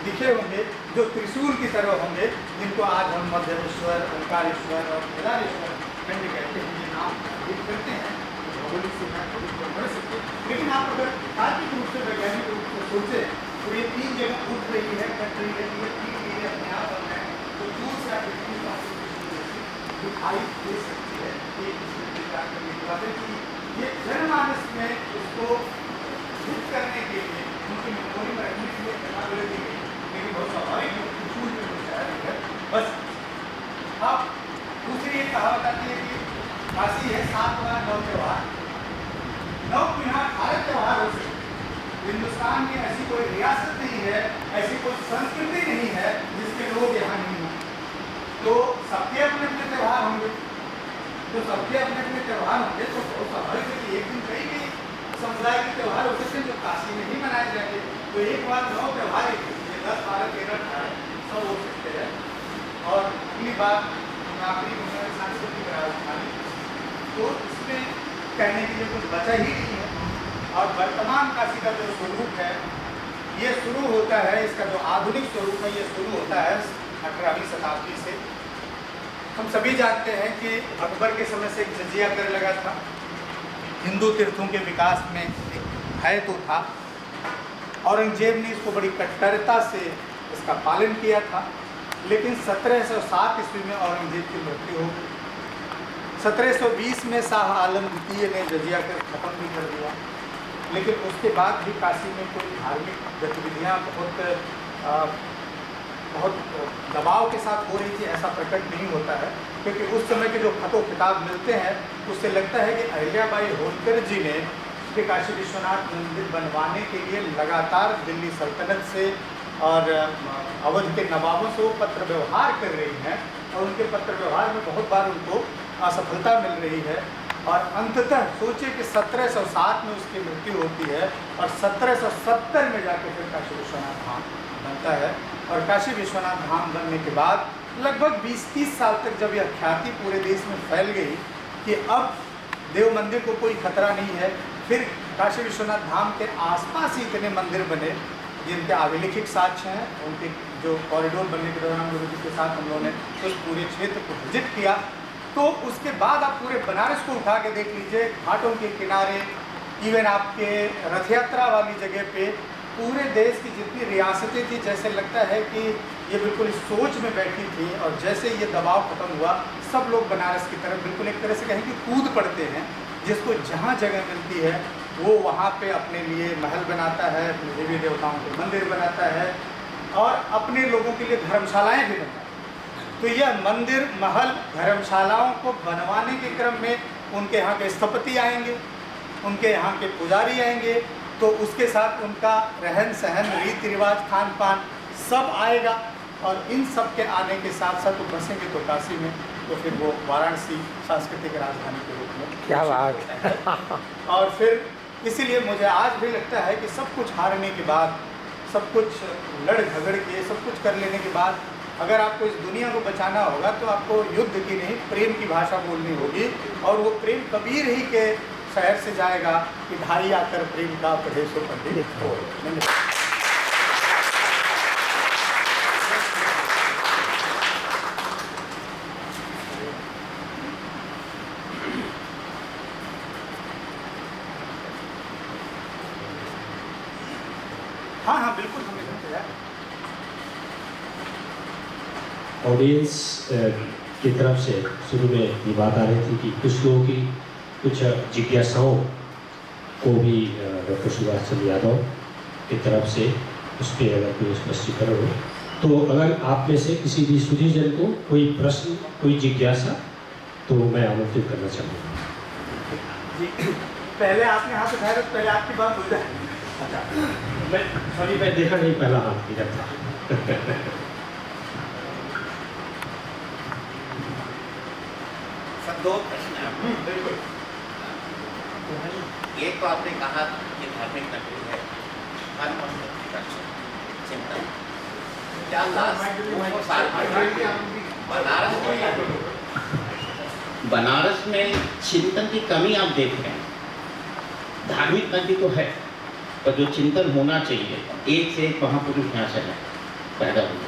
दिखे होंगे जो त्रिशूल की तरह होंगे, जिनको आज हम मध्यमेश्वर, ओंकारेश्वर और केदारेश्वर खंड कहते हैं। ये नाम करते हैं, भौगोलिक से बढ़ सकते। लेकिन आप अगर तार्किक रूप से, वैज्ञानिक रूप से सोचे तो ये 3 जगह उठ रही है, कट रही है, ये 3 टीले अपने आप बन रहे हैं, तो दूर से आप दिखाई दे सकती है। ये जनमानस में उसको हित करने के लिए, उनकी मेमोरी में रखने के लिए टेक्नोलॉजी की, लेकिन बहुत स्वाभाविक त्रिशूल में है बस। अब दूसरी एक कहावत आती है कि काशी है 7 गुना 9 त्यौहार। 9 गुना 18 त्यौहार हो सकते। हिंदुस्तान में ऐसी कोई रियासत नहीं है, ऐसी कोई संस्कृति नहीं है जिसके लोग यहाँ नहीं हों। तो सबके अपने अपने त्यौहार होंगे, तो सबके अपने अपने त्यौहार होंगे, तो बहुत स्वाभाविक है कि एक दिन कई समुदाय के त्यौहार हो सकते हैं जो काशी में ही मनाए जाएंगे। तो एक बार 9 त्यौहार, 10, 12, 13, 18 सब हो सकते हैं। और अगली बात आखिरी सांस्कृतिक राजधानी, तो इसमें कहने के लिए कुछ बचा ही नहीं है। और वर्तमान काशी का जो स्वरूप है, ये शुरू होता है, इसका जो आधुनिक स्वरूप है, ये शुरू होता है 18वीं शताब्दी से। हम सभी जानते हैं कि अकबर के समय से एक जजिया कर लगा था, हिंदू तीर्थों के विकास में एक है तो था। औरंगजेब ने इसको बड़ी कट्टरता से इसका पालन किया था, लेकिन 1707 ईस्वी में औरंगजेब की मृत्यु हो गई। 1720 में शाह आलम द्वितीय ने जजिया कर खत्म भी कर दिया, लेकिन उसके बाद भी काशी में कोई धार्मिक गतिविधियाँ बहुत दबाव के साथ हो रही थी ऐसा प्रकट नहीं होता है, क्योंकि उस समय के जो खतों किताब मिलते हैं उससे लगता है कि अहिल्याबाई होलकर जी ने श्री काशी विश्वनाथ मंदिर बनवाने के लिए लगातार दिल्ली सल्तनत से और अवध के नवाबों से वो पत्र व्यवहार कर रही हैं, और उनके पत्र व्यवहार में बहुत बार उनको असफलता मिल रही है, और अंततः सोचे कि 1707 में उसकी मृत्यु होती है और 1770 में जाकर फिर काशी विश्वनाथ धाम बनता है। और काशी विश्वनाथ धाम बनने के बाद लगभग 20-30 साल तक जब यह ख्याति पूरे देश में फैल गई कि अब देव मंदिर को कोई खतरा नहीं है, फिर काशी विश्वनाथ धाम के आसपास ही इतने मंदिर बने जिनके अभिलिखित साक्ष्य हैं। उनके जो कॉरिडोर बनने के दौरान गुरु जी के साथ हम लोगों ने उस पूरे क्षेत्र को विजिट किया, तो उसके बाद आप पूरे बनारस को उठा के देख लीजिए, घाटों के किनारे, इवन आपके रथ यात्रा वाली जगह पे पूरे देश की जितनी रियासतें थी, जैसे लगता है कि ये बिल्कुल इस सोच में बैठी थी, और जैसे ये दबाव खत्म हुआ सब लोग बनारस की तरफ बिल्कुल एक तरह से कहें कि कूद पड़ते हैं। जिसको जहाँ जगह मिलती है वो वहाँ पे अपने लिए महल बनाता है, अपने देवी देवताओं के मंदिर बनाता है, और अपने लोगों के लिए धर्मशालाएँ भी बनाता है। तो यह मंदिर, महल, धर्मशालाओं को बनवाने के क्रम में उनके यहाँ के स्थपति आएंगे, उनके यहाँ के पुजारी आएंगे, तो उसके साथ उनका रहन सहन, रीति रिवाज, खान पान सब आएगा, और इन सब के आने के साथ साथ वो बसेंगे तो काशी में, तो फिर वो वाराणसी सांस्कृतिक राजधानी के रूप में क्या बात। और फिर इसीलिए मुझे आज भी लगता है कि सब कुछ हारने के बाद, सब कुछ लड़ झगड़ के, सब कुछ कर लेने के बाद अगर आपको इस दुनिया को बचाना होगा तो आपको युद्ध की नहीं, प्रेम की भाषा बोलनी होगी, और वो प्रेम कबीर ही के शहर से जाएगा कि ढाई आकर प्रेम का पढ़े सो पंडित हो। हाँ हाँ बिल्कुल, हमें समझ आया। ऑडियंस की तरफ से शुरू में ये बात आ रही थी कि कुछ लोगों की कुछ जिज्ञासाओं को भी डॉक्टर सुभाष चंद्र यादव की तरफ से उस पर अगर कोई स्पष्टीकरण हो, तो अगर आप में से किसी भी सुधीजन को कोई प्रश्न, कोई जिज्ञासा, तो मैं आमंत्रित करना चाहूँगा। जी, पहले आपने हाथ उठाया, तो पहले आपकी बात हो जाए। अच्छा, मैं देखा नहीं, पहला हाथ किया था। सब दो प्रश्न हैं। बिल्कुल। एक तो आपने कहा कि धार्मिक नगरी है, धर्म और भक्ति का चिंतन, क्या बनारस में चिंतन की कमी आप देख रहे हैं? धार्मिक नगरी तो है, पर जो चिंतन होना चाहिए, एक से एक महापुरुष यहाँ से पैदा हुए,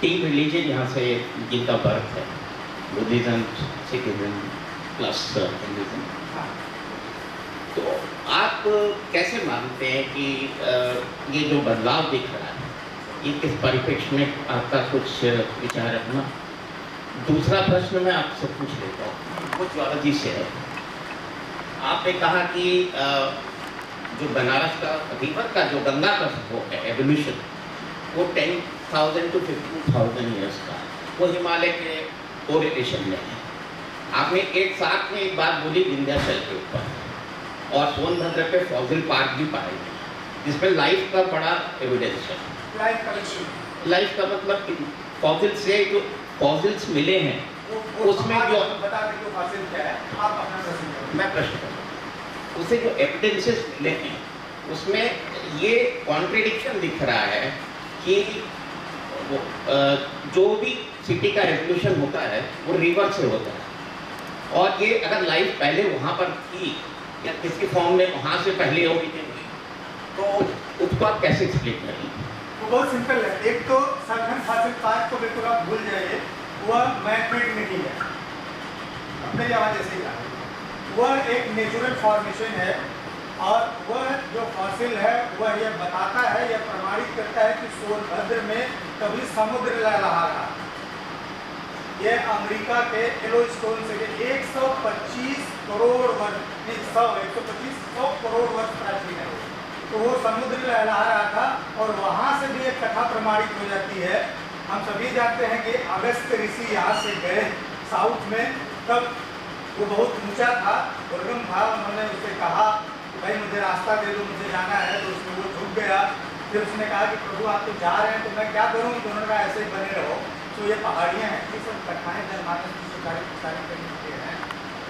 3 रिलीजन यहाँ से जिनका बर्थ है, बुद्धिज्म, सिखिज्म प्लस हिंदुज्म। तो आप कैसे मानते हैं कि ये जो बदलाव दिख रहा है, ये किस परिप्रेक्ष्य में आपका कुछ विचार रखना? दूसरा प्रश्न मैं आपसे पूछ लेता हूँ, वो ज्वालाजी से है। आपने कहा कि जो बनारस का रिवर का जो गंगा का वो है एवोल्यूशन, वो 10,000 to 15,000 ईयर्स का, वो हिमालय के कोरिलेशन में है। आपने एक साथ में एक बात बोली विंध्याचल के ऊपर, और सोनभद्र पे फॉसिल पार्क भी पाए गए, जिसमें लाइफ का बड़ा एविडेंस है। लाइफ का मतलब फॉसिल से जो फॉसिल्स मिले हैं, उसमें जो बता दें कि फॉसिल क्या है, आप अपना प्रश्न करें। मैं प्रश्न करूँ, उसे जो एविडेंसेस मिले हैं, उसमें ये कॉन्ट्रडिक्शन दिख रहा है कि वो जो भी सिटी का रेवोल्यूशन होता है वो रिवर से होता है, और ये अगर लाइफ पहले वहाँ पर थी या किसी फॉर्म में वहाँ से पहले ओरिजिन हुई, तो उसको आप कैसे एक्सप्लेन करेंगे? वो बहुत सिंपल है। एक तो सचखंड फॉसिल पार्क को बिल्कुल आप भूल जाइए, वह मैन-मेड नहीं है, अपने यहाँ जैसे ही वह एक नेचुरल फॉर्मेशन है और वह जो फॉसिल है वह यह बताता है, यह प्रमाणित करता है कि सोनभद्र में कभी समुद्र लहरा रहा। यह अमेरिका के येलोस्टोन से 125 करोड़ वर्ष, 100 करोड़ वर्ष प्राचीन है। तो वो समुद्र लहरा रहा था और वहाँ से भी एक कथा प्रमाणित हो जाती है। हम सभी जानते हैं कि अगस्त ऋषि यहाँ से गए साउथ में, तब वो बहुत ऊंचा था, दुर्गम था। उन्होंने उससे कहा कि भाई मुझे रास्ता दे दो, मुझे जाना है। तो उसमें वो झुक गया। फिर उसने कहा कि प्रभु आप तो जा रहे हैं तो मैं क्या करूँ। तो उन्होंने कहा ऐसे ही बने रहो। तो ये पहाड़ियाँ हैं, ये सब कथाएँ जनमानस की सारी करने के हैं।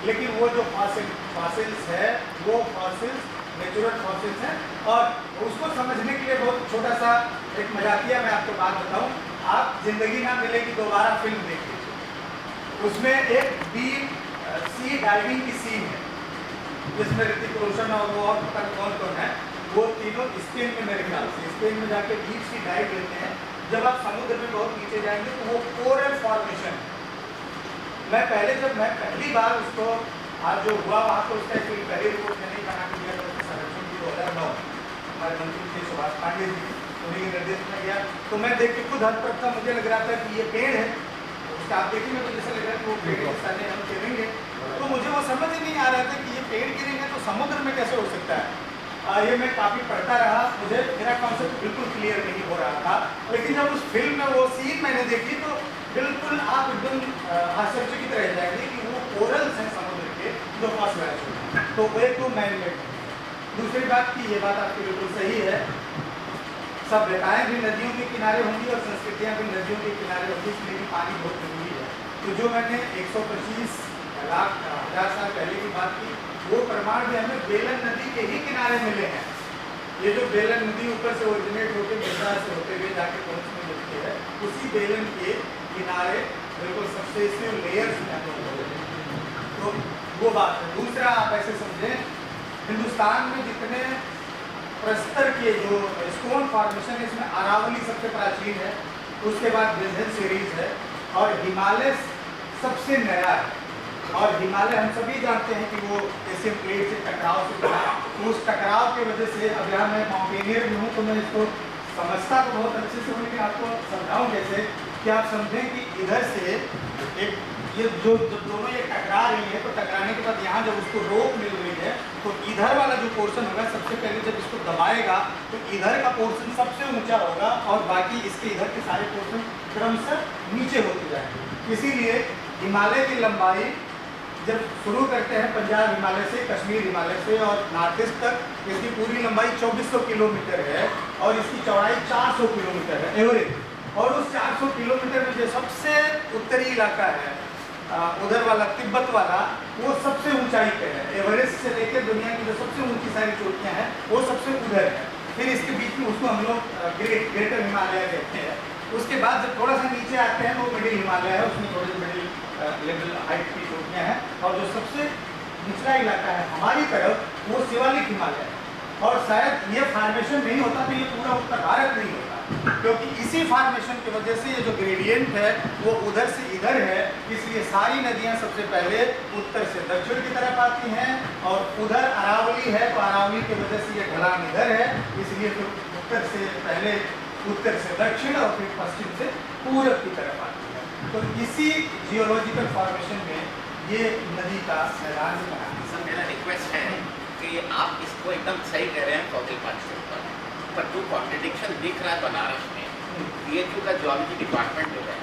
लेकिन वो जो फॉसिल्स है वो फॉसिल्स नेचुरल फॉसिल्स हैं। और उसको समझने के लिए बहुत छोटा सा एक मजाकिया मैं आपको बात बताऊँ। आप जिंदगी ना मिलेगी दोबारा फिल्म देखिए, उसमें एक डीप सी डाइविंग की सीन है जिसमें ऋतिक रोशन और वो और पता कौन कौन है, वो तीनों स्पेन में, मेरे ख्याल से स्पेन में जाके डीप सी डाइव लेते हैं। जब आप समुद्र में बहुत नीचे जाएंगे तो वो कोरल फॉर्मेशन। मैं पहली बार उसको आज जो हुआ वहाँ तो उसका एक पहली रिपोर्ट मैंने बना के दिया था संरक्षण की 2009, हमारे मंत्री थे सुभाष पांडे जी, उन्हीं के निर्देश में गया। तो मैं देख के खुद हद तक था, मुझे लग रहा था कि ये पेड़ है। उसका आप देखेंगे तो जैसे लग रहा है कि वो पेड़ के सामने हम गिरेंगे। तो मुझे वो समझ ही नहीं आ रहा था कि ये पेड़ गिरेंगे तो समुद्र में कैसे हो सकता है। ये मैं काफ़ी पढ़ता रहा, मुझे मेरा कॉन्सेप्ट बिल्कुल क्लियर नहीं हो रहा था। लेकिन जब उस फिल्म में वो सीन मैंने देखी तो बिल्कुल आप एकदम आश्चर्यचकित रह जाएंगे कि वो कोरल्स हैं समुद्र के जो फॉसिलाइज हैं। तो वे तो मैन मेड। दूसरी बात की ये बात आपकी बिल्कुल सही है, सभ्यताएं भी नदियों के किनारे होंगी और संस्कृतियाँ भी नदियों के किनारे होंगी, इसलिए भी पानी बहुत जरूरी है। तो जो मैंने 125 लाख 1000 साल पहले की बात की, वो प्रमाण भी हमें बेलन नदी के ही किनारे मिले हैं। ये जो बेलन नदी ऊपर से ओरिजिनेट होकर गंगा से होते हुए जाके पहुँचने लगती है, उसी बेलन के किनारे बिल्कुल सक्सेसिव लेयर्स में। तो वो बात है। दूसरा आप ऐसे समझें, हिंदुस्तान में जितने प्रस्तर के जो स्टोन फॉर्मेशन है, इसमें अरावली सबसे प्राचीन है, उसके बाद विंध्य सीरीज है और हिमालय सबसे नया है। और हिमालय हम सभी जानते हैं कि वो एशियन प्लेट से टकराव से बना। तो उस टकराव की वजह से, अब यहाँ मैं माउंटेनियर भी हूँ तो मैं इसको समझता तो बहुत अच्छे से हूँ, लेकिन आपको समझाऊँ कैसे कि आप समझें कि इधर से एक ये जो दोनों ये टकरा रही है, तो टकराने के बाद यहाँ जब उसको रोक मिल रही है तो इधर वाला जो पोर्शन होगा सबसे पहले जब इसको दबाएगा तो इधर का पोर्शन सबसे ऊंचा होगा और बाकी इसके इधर के सारे पोर्शन क्रमशः नीचे होते जाएंगे। इसीलिए हिमालय की लंबाई जब शुरू करते हैं पंजाब हिमालय से, कश्मीर हिमालय से और नॉर्थ ईस्ट तक, इसकी पूरी लंबाई 2400 किलोमीटर है और इसकी चौड़ाई 400 किलोमीटर है एवरेज। और उस 400 किलोमीटर में जो सबसे उत्तरी इलाका है उधर वाला तिब्बत वाला, वो सबसे ऊंचाई पे है। एवरेस्ट से लेकर दुनिया की जो सबसे ऊंची सारी चोटियाँ हैं वो सबसे उधर है। फिर इसके बीच में उसको हम लोग ग्रेटर हिमालय कहते हैं। उसके बाद जब थोड़ा सा नीचे आते हैं वो मिडिल हिमालय है, उसमें थोड़ी सी मिडिल लेवल हाइट की चोटियाँ हैं। और जो सबसे निचला इलाका है हमारी तरफ वो शिवालिक हिमालय है। और शायद ये फॉर्मेशन नहीं होता तो ये पूरा उत्तर भारत नहीं होता, क्योंकि इसी फॉर्मेशन की वजह से ये जो ग्रेडियंट है वो उधर से इधर है। इसलिए सारी नदियाँ सबसे पहले उत्तर से दक्षिण की तरफ आती हैं और उधर अरावली है तो अरावली की वजह से ये ढलान इधर है, इसलिए फिर उत्तर से पहले उत्तर से दक्षिण और फिर पश्चिम से पूरब की तरफ आती है। तो इसी जियोलॉजिकल फॉर्मेशन में ये नदी का मैदान बना है। सर मेरा रिक्वेस्ट है कि आप इसको एकदम सही कह रहे हैं फॉसिल पार्क के ऊपर, पर जो कॉन्ट्रडिक्शन दिख रहा है बनारस में, PHU का जियोलॉजी डिपार्टमेंट जो है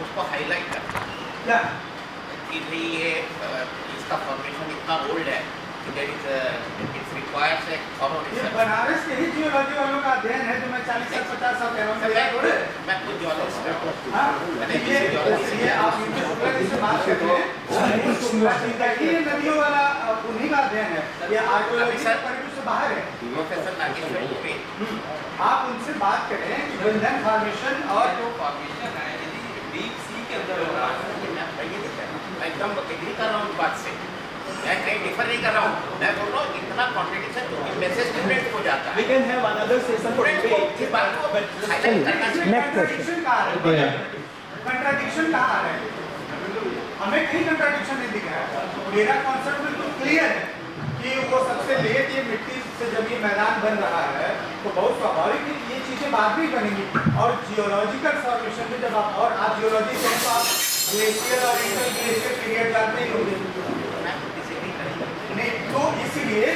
उसको हाईलाइट करता है कि भाई ये इसका फॉर्मेशन इतना ओल्ड है कि there is it's requires a thorough research. Banaras के ही जियोलॉजी वालों का अध्ययन है जो मैं 40 से 50 साल कह रहा हूँ। मैं खुद जियोलॉजिस्ट हूँ। ये आप से बात करते हैं, ये नदियों वाला उन्हीं का अध्ययन है, ये आर्कियोलॉजी से परिधि से बाहर है। प्रोफेसर नागेश्वर दुबे, आप उनसे बात करें कि विंध्यन फॉर्मेशन और जो फॉर्मेशन है यदि डीप सी के अंदर हो रहा है, मैं एकदम एग्री कर रहा हूँ इस बात से, मैं कहीं डिफर नहीं कर रहा हूँ। मैं बोल रहा हूँ इतना कॉन्ट्रडिक्शन क्योंकि मैसेज डिफरेंट हो जाता है। we can have another session for student को debate, इस बात को हाईलाइट करना चाहिए। कंट्राडिक्शन कहाँ है? कंट्राडिक्शन कहाँ है? हमें कहीं कंट्राडिक्शन नहीं दिख रहा है। मेरा कॉन्सेप्ट बिल्कुल क्लियर है कि कि वो सबसे लेट ये मिट्टी से जमीन मैदान बन रहा है, तो बहुत स्वाभाविक है कि ये चीज़ें बाद में बनेंगी। और जियोलॉजिकल फॉर्मेशन में जब आप जियोलॉजी कहें तो आप ग्लेशियर और इंटर ग्लेशियर पीरियड जानते ही होंगे नहीं, तो इसीलिए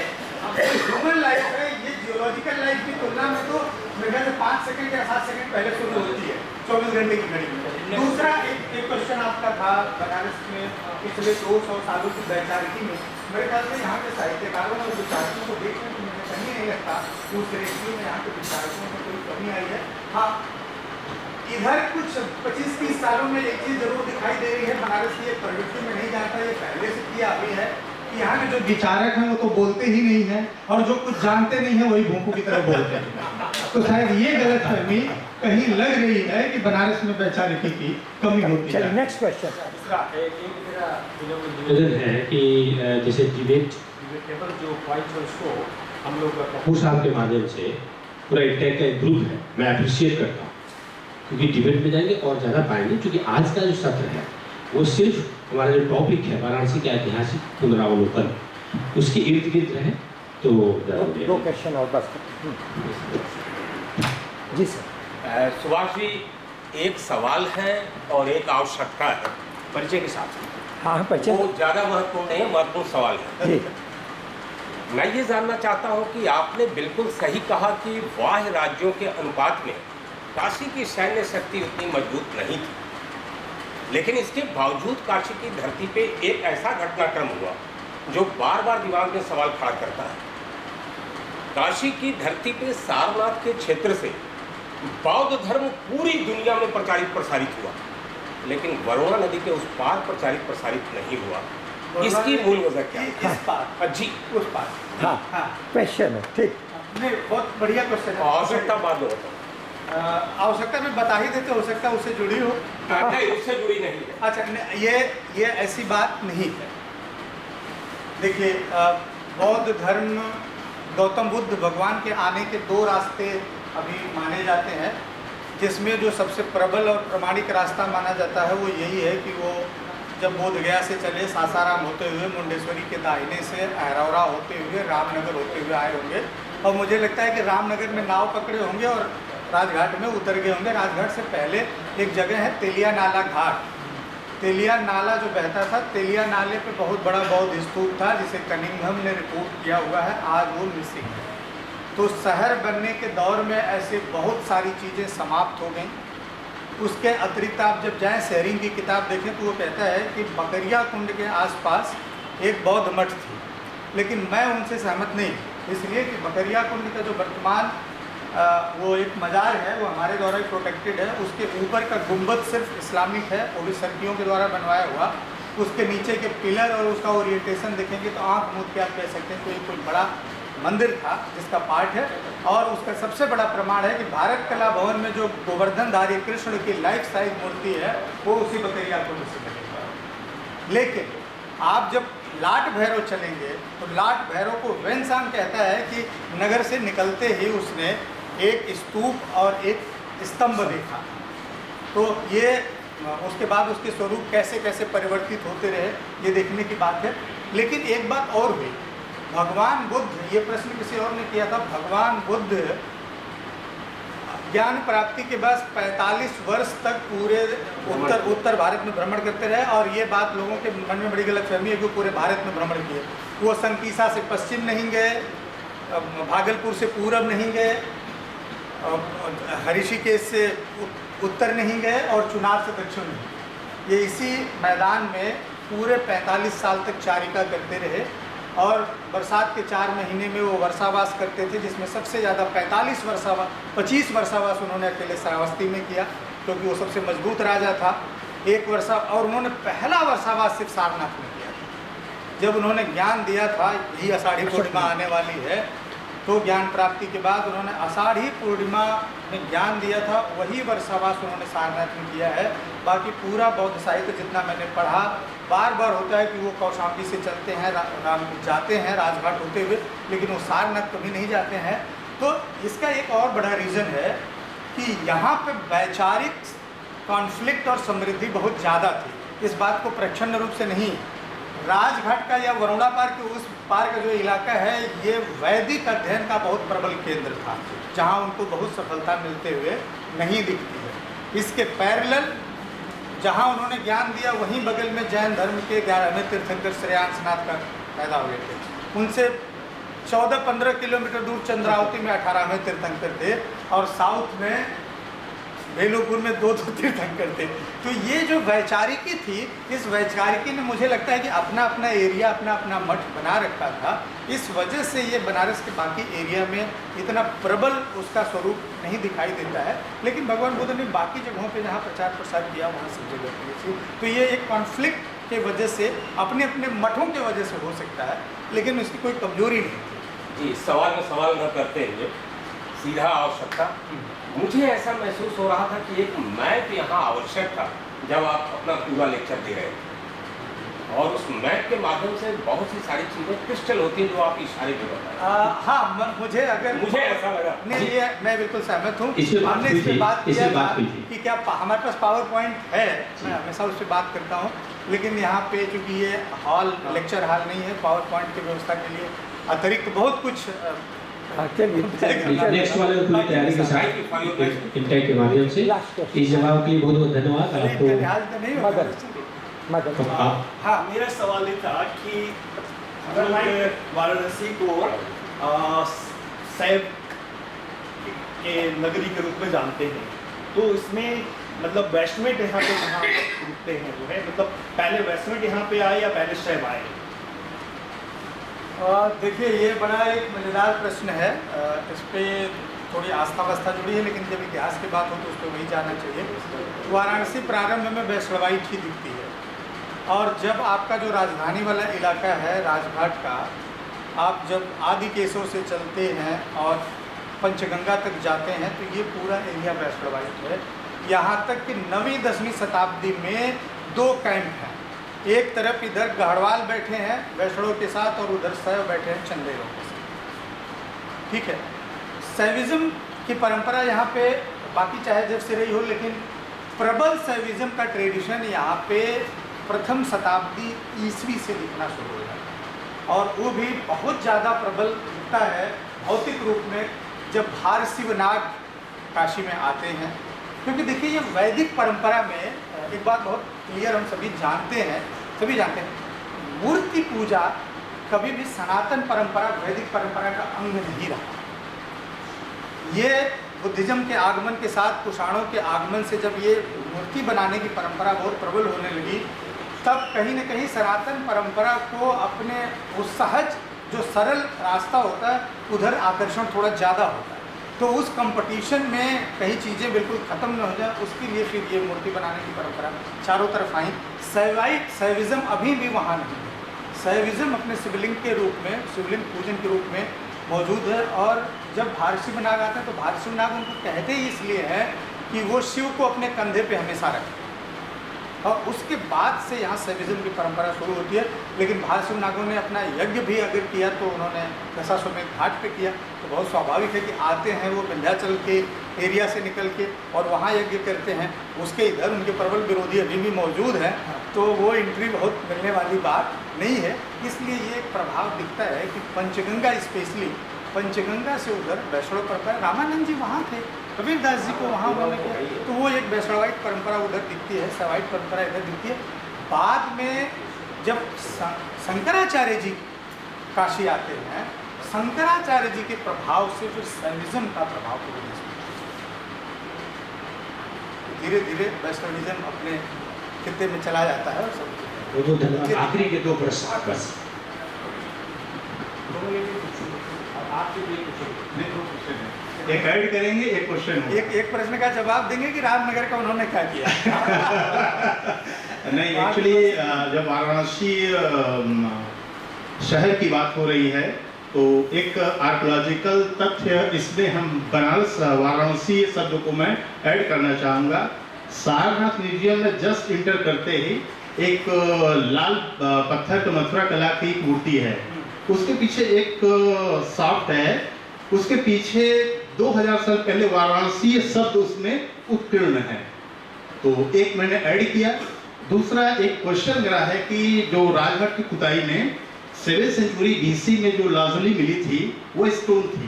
ह्यूमन लाइफ है ये जियोलॉजिकल लाइफ की तुलना में तो मेरे ख्याल से 5 सेकंड या 7 सेकंड पहले शुरू होती है 24 घंटे की घड़ी में। दूसरा एक क्वेश्चन आपका था बनारस में पिछले 200 सालों की वैचारिकी में, मेरे ख्याल से यहाँ के साहित्यकारों और विचारकों को देखने को मुझे कहीं नहीं लगता उस रेशियो में यहाँ के विचारकों में कोई कमी आई है। हाँ, इधर कुछ 25-30 सालों में एक चीज़ जरूर दिखाई दे रही है, बनारस की एक प्रवृत्ति में नहीं जानता, ये पहले से किया अभी है कि यहाँ के जो विचारक हैं वो तो बोलते ही नहीं हैं और जो कुछ जानते नहीं है वही भूखों की तरह बोलते हैं। तो शायद ये गलतफहमी कहीं लग रही है कि बनारस में वैचारिकी की कमी होती है। नेक्स्ट क्वेश्चन निवेदन है कि जैसे डिबेट जो पॉइंट्स है उसको हम लोग कपूर साहब के माध्यम से पूरा इंटेक का एक ग्रुप है, मैं अप्रिशिएट करता हूँ, क्योंकि डिबेट में जाएंगे और ज़्यादा पाएंगे। क्योंकि आज का जो सत्र है वो सिर्फ हमारा जो टॉपिक है वाराणसी का ऐतिहासिक पुनरावलोकन, उसके इर्द गिर्द रहे तो दो क्वेश्चन और बस। जी सर। सुभाष जी, एक सवाल है और एक आवश्यकता है परिचय के साथ। हाँ, परिचय। वो ज़्यादा महत्वपूर्ण नहीं है, महत्वपूर्ण सवाल है। जी। मैं ये जानना चाहता हूँ कि आपने बिल्कुल सही कहा कि बाह्य राज्यों के अनुपात में काशी की सैन्य शक्ति उतनी मजबूत नहीं थी, लेकिन इसके बावजूद काशी की धरती पे एक ऐसा घटनाक्रम हुआ जो बार बार दिमाग में सवाल खड़ा करता है। काशी की धरती पे सारनाथ के क्षेत्र से बौद्ध धर्म पूरी दुनिया में प्रचारित प्रसारित हुआ, लेकिन वरुणा नदी के उस पार प्रचारित प्रसारित नहीं हुआ। इसकी मूल वजह क्या है? इस पार जी, उस पार। हाँ, हाँ, क्वेश्चन है, ठीक। नहीं, बहुत बढ़िया क्वेश्चन है। आवश्यकता बाद में बताओ। आवश्यकता में बता ही देते, हो सकता है उससे जुड़ी हो। नहीं, उससे जुड़ी नहीं है। अच्छा, ये ऐसी बात नहीं है। देखिए, बौद्ध धर्म, गौतम बुद्ध भगवान के आने के 2 रास्ते अभी माने जाते हैं, जिसमें जो सबसे प्रबल और प्रमाणिक रास्ता माना जाता है वो यही है कि वो जब बोध गया से चले सासाराम होते हुए मुंडेश्वरी के दाहिने से अहरौरा होते हुए रामनगर होते हुए आए होंगे, और मुझे लगता है कि रामनगर में नाव पकड़े होंगे और राजघाट में उतर गए होंगे। राजघाट से पहले एक जगह है तेलिया नाला घाट। तेलिया नाला जो बहता था, तेलिया नाले पे बहुत बड़ा बौद्ध स्तूप था जिसे कनिंघम ने रिपोर्ट किया हुआ है, आज वो मिसिंग है। तो शहर बनने के दौर में ऐसे बहुत सारी चीज़ें समाप्त हो गई। उसके अतिरिक्त आप जब जाएं शेयरिंग की किताब देखें तो वो कहता है कि बकरिया कुंड के आसपास एक बौद्ध मठ थी, लेकिन मैं उनसे सहमत नहीं, इसलिए कि बकरिया कुंड का जो वर्तमान वो एक मज़ार है वो हमारे द्वारा ही प्रोटेक्टेड है। उसके ऊपर का गुंबद सिर्फ इस्लामिक है, वो भी सर्दियों के द्वारा बनवाया हुआ। उसके नीचे के पिलर और उसका ओरिएंटेशन देखेंगे तो आँख मूंद के आप कह सकते हैं कोई बड़ा मंदिर था जिसका पार्ट है। और उसका सबसे बड़ा प्रमाण है कि भारत कला भवन में जो गोवर्धनधारी कृष्ण की लाइफ साइज मूर्ति है वो उसी बकरिया कुंड से बनी। लेकिन आप जब लाट भैरव चलेंगे तो लाट भैरव को वेंसांग कहता है कि नगर से निकलते ही उसने एक स्तूप और एक स्तंभ देखा। तो ये उसके बाद उसके स्वरूप कैसे कैसे परिवर्तित होते रहे ये देखने की बात है। लेकिन एक बात और हुई, भगवान बुद्ध, ये प्रश्न किसी और ने किया था, भगवान बुद्ध ज्ञान प्राप्ति के बाद 45 वर्ष तक पूरे उत्तर भारत में भ्रमण करते रहे। और ये बात लोगों के मन में बड़ी गलतफहमी है कि पूरे भारत में भ्रमण किए। वो संकीसा से पश्चिम नहीं गए, भागलपुर से पूरब नहीं गए, ऋषिकेश से उत्तर नहीं गए और चुनार से दक्षिण नहीं। ये इसी मैदान में पूरे 45 साल तक चारिका करते रहे। और बरसात के 4 महीने में वो वर्षावास करते थे, जिसमें सबसे ज़्यादा 25 वर्षावास उन्होंने अकेले श्रावस्ती में किया, क्योंकि वो सबसे मजबूत राजा था। और उन्होंने पहला वर्षावास सिर्फ सारनाथ में किया था। जब उन्होंने ज्ञान दिया था, यही आषाढ़ी पूर्णिमा आने वाली है, तो ज्ञान प्राप्ति के बाद उन्होंने आषाढ़ी पूर्णिमा में ज्ञान दिया था, वही वर्षावास उन्होंने सारनाथ में किया है। बाकी पूरा बौद्ध साहित्य जितना मैंने पढ़ा, बार बार होता है कि वो कौशाम्बी से चलते हैं, जाते हैं राजघाट होते हुए, लेकिन वो सारनाथ कभी नहीं जाते हैं। तो इसका एक और बड़ा रीज़न है कि यहाँ पे वैचारिक कॉन्फ्लिक्ट और समृद्धि बहुत ज़्यादा थी। इस बात को प्रच्छन्न रूप से नहीं राजघाट का या वरुणा पार के उस पार का जो इलाका है ये वैदिक अध्ययन का बहुत प्रबल केंद्र था, जहाँ उनको बहुत सफलता मिलते हुए नहीं दिखती है। इसके पैरेलल जहाँ उन्होंने ज्ञान दिया वहीं बगल में जैन धर्म के 11वें तीर्थंकर श्रेयांसनाथ का पैदा हुए थे। उनसे 14-15 किलोमीटर दूर चंद्रावती में 18वें तीर्थंकर थे और साउथ में बेलूपुर में 2 तीर्थंकर थे। तो ये जो वैचारिकी थी, इस वैचारिकी ने मुझे लगता है कि अपना अपना एरिया, अपना अपना मठ बना रखा था। इस वजह से ये बनारस के बाकी एरिया में इतना प्रबल उसका स्वरूप नहीं दिखाई देता है। लेकिन भगवान बुद्ध ने बाकी जगहों पे जहाँ प्रचार प्रसार किया वहाँ सब जगह की थी। तो ये एक कॉन्फ्लिक्ट के वजह से, अपने अपने मठों के वजह से हो सकता है, लेकिन उसकी कोई कमजोरी नहीं थी। जी, सवाल में सवाल न करते हुए सीधा आवश्यकता, मुझे ऐसा महसूस हो रहा था कि एक मैप यहाँ आवश्यक था जब आप अपना पूरा लेक्चर दे रहे थे, और उस मैप के माध्यम से बहुत सी सारी चीज़ें क्रिस्टल होती हैं जो आप इशारे पे बताएं। हाँ, मुझे ऐसा लगा। नहीं, ये मैं बिल्कुल सहमत हूँ। इस पे बात हमने हुई इस पे थी, बात इस पे किया बात था हुई थी। कि क्या हमारे पास पावर पॉइंट है, मैं हमेशा उस पर बात करता हूँ, लेकिन यहाँ पे चूँकि ये हॉल लेक्चर हॉल नहीं है, पावर पॉइंट की व्यवस्था के लिए अतिरिक्त बहुत कुछ चलिए नेक्स्ट वाले में पूरी तैयारी के साथ इंटेक के माध्यम से इस जवाब के लिए बहुत बहुत धन्यवाद आपको। नहीं होगा। मदद तो आप हाँ, मेरा सवाल ये था कि हम लोग वाराणसी को शैव के नगरी के रूप में जानते हैं, तो इसमें मतलब वैष्णव यहाँ पे कहाँ रुकते हैं जो है, मतलब पहले वैष्णव यहाँ पे आए या पहले शैव आए? देखिए, ये बड़ा एक मज़ेदार प्रश्न है। इस पर थोड़ी आस्था वास्था जुड़ी है, लेकिन जब इतिहास की बात हो तो उस पर वही जाना चाहिए। वाराणसी प्रारंभ में वैष्णवाइट ही दिखती है, और जब आपका जो राजधानी वाला इलाका है राजघाट का, आप जब आदि केशव से चलते हैं और पंचगंगा तक जाते हैं तो ये पूरा एरिया वैष्णवाइट है। यहाँ तक कि 9वीं-10वीं शताब्दी में 2 कैंप हैं। एक तरफ इधर गढ़वाल बैठे हैं वैष्णव के साथ, और उधर शैव बैठे हैं चंदेलों के साथ। ठीक है, शैविज्म की परंपरा यहाँ पे बाकी चाहे जब से रही हो, लेकिन प्रबल शैविज्म का ट्रेडिशन यहाँ पे प्रथम शताब्दी ईस्वी से दिखना शुरू हो गया, और वो भी बहुत ज़्यादा प्रबल दिखता है भौतिक रूप में जब भार शिवनाग काशी में आते हैं। क्योंकि देखिए, ये वैदिक परंपरा में एक बात बहुत क्लियर हम सभी जानते हैं, मूर्ति पूजा कभी भी सनातन परंपरा, वैदिक परंपरा का अंग नहीं रहा। ये बुद्धिज्म के आगमन के साथ, कुषाणों के आगमन से जब ये मूर्ति बनाने की परंपरा बहुत प्रबल होने लगी, तब कहीं न कहीं सनातन परंपरा को अपने वो सहज जो सरल रास्ता होता है उधर आकर्षण थोड़ा ज़्यादा होता है। तो उस कंपटीशन में कई चीज़ें बिल्कुल ख़त्म न हो जाए, उसके लिए फिर ये मूर्ति बनाने की परंपरा चारों तरफ आई। शैविज्म अभी भी वहाँ नहीं है। शैविज्म अपने शिवलिंग के रूप में, शिवलिंग पूजन के रूप में मौजूद है, और जब भारशिवनाग आते हैं तो भारशिवनाग उनको कहते ही इसलिए है कि वो शिव को अपने कंधे पे हमेशा रखते हैं, और उसके बाद से यहाँ शैविज्म की परंपरा शुरू होती है। लेकिन भारशिवनागों ने अपना यज्ञ भी अगर किया तो उन्होंने दशाश्वमेध घाट पे किया, तो बहुत स्वाभाविक है कि आते हैं वो विंध्याचल के एरिया से निकल के और वहाँ यज्ञ करते हैं। उसके इधर उनके प्रबल विरोधी अभी भी मौजूद हैं, तो वो एंट्री बहुत मिलने वाली बात नहीं है। इसलिए ये एक प्रभाव दिखता है कि पंचगंगा, स्पेशली पंचगंगा से उधर वैष्णव परंपरा, रामानंद जी वहाँ थे, कबीरदास जी को वहाँ उन्होंने किया, तो वो एक वैष्णवाइट परंपरा उधर दिखती है, शैवाइट परंपरा इधर दिखती है। बाद में जब शंकराचार्य जी काशी आते हैं, शंकराचार्य जी के प्रभाव से फिर शैविज्म का प्रभाव पूरे देश में, धीरे धीरे वैष्णविज्म अपने खित्ते में चला जाता है। और सब आखिरी के 2 प्रश्न बस। एक ऐड करेंगे, एक क्वेश्चन एक प्रश्न का जवाब देंगे कि रामनगर का उन्होंने क्या किया। नहीं, एक्चुअली जब वाराणसी शहर की बात हो रही है तो एक आर्कोलॉजिकल तथ्य इसमें हम बनारस वाराणसी शब्द को मैं ऐड करना चाहूँगा। सारनाथ म्यूजियम में जस्ट इंटर करते ही एक लाल पत्थर का मथुरा कला की एक मूर्ति है, उसके पीछे एक शॉफ्ट है, उसके पीछे 2000 साल पहले वाराणसी शब्द उसमें उत्कीर्ण है। तो एक मैंने ऐड किया। दूसरा एक क्वेश्चन मेरा है कि जो राजघाट की खुदाई में 7th सेंचुरी BC में जो लाजुली मिली थी वो स्टोन थी।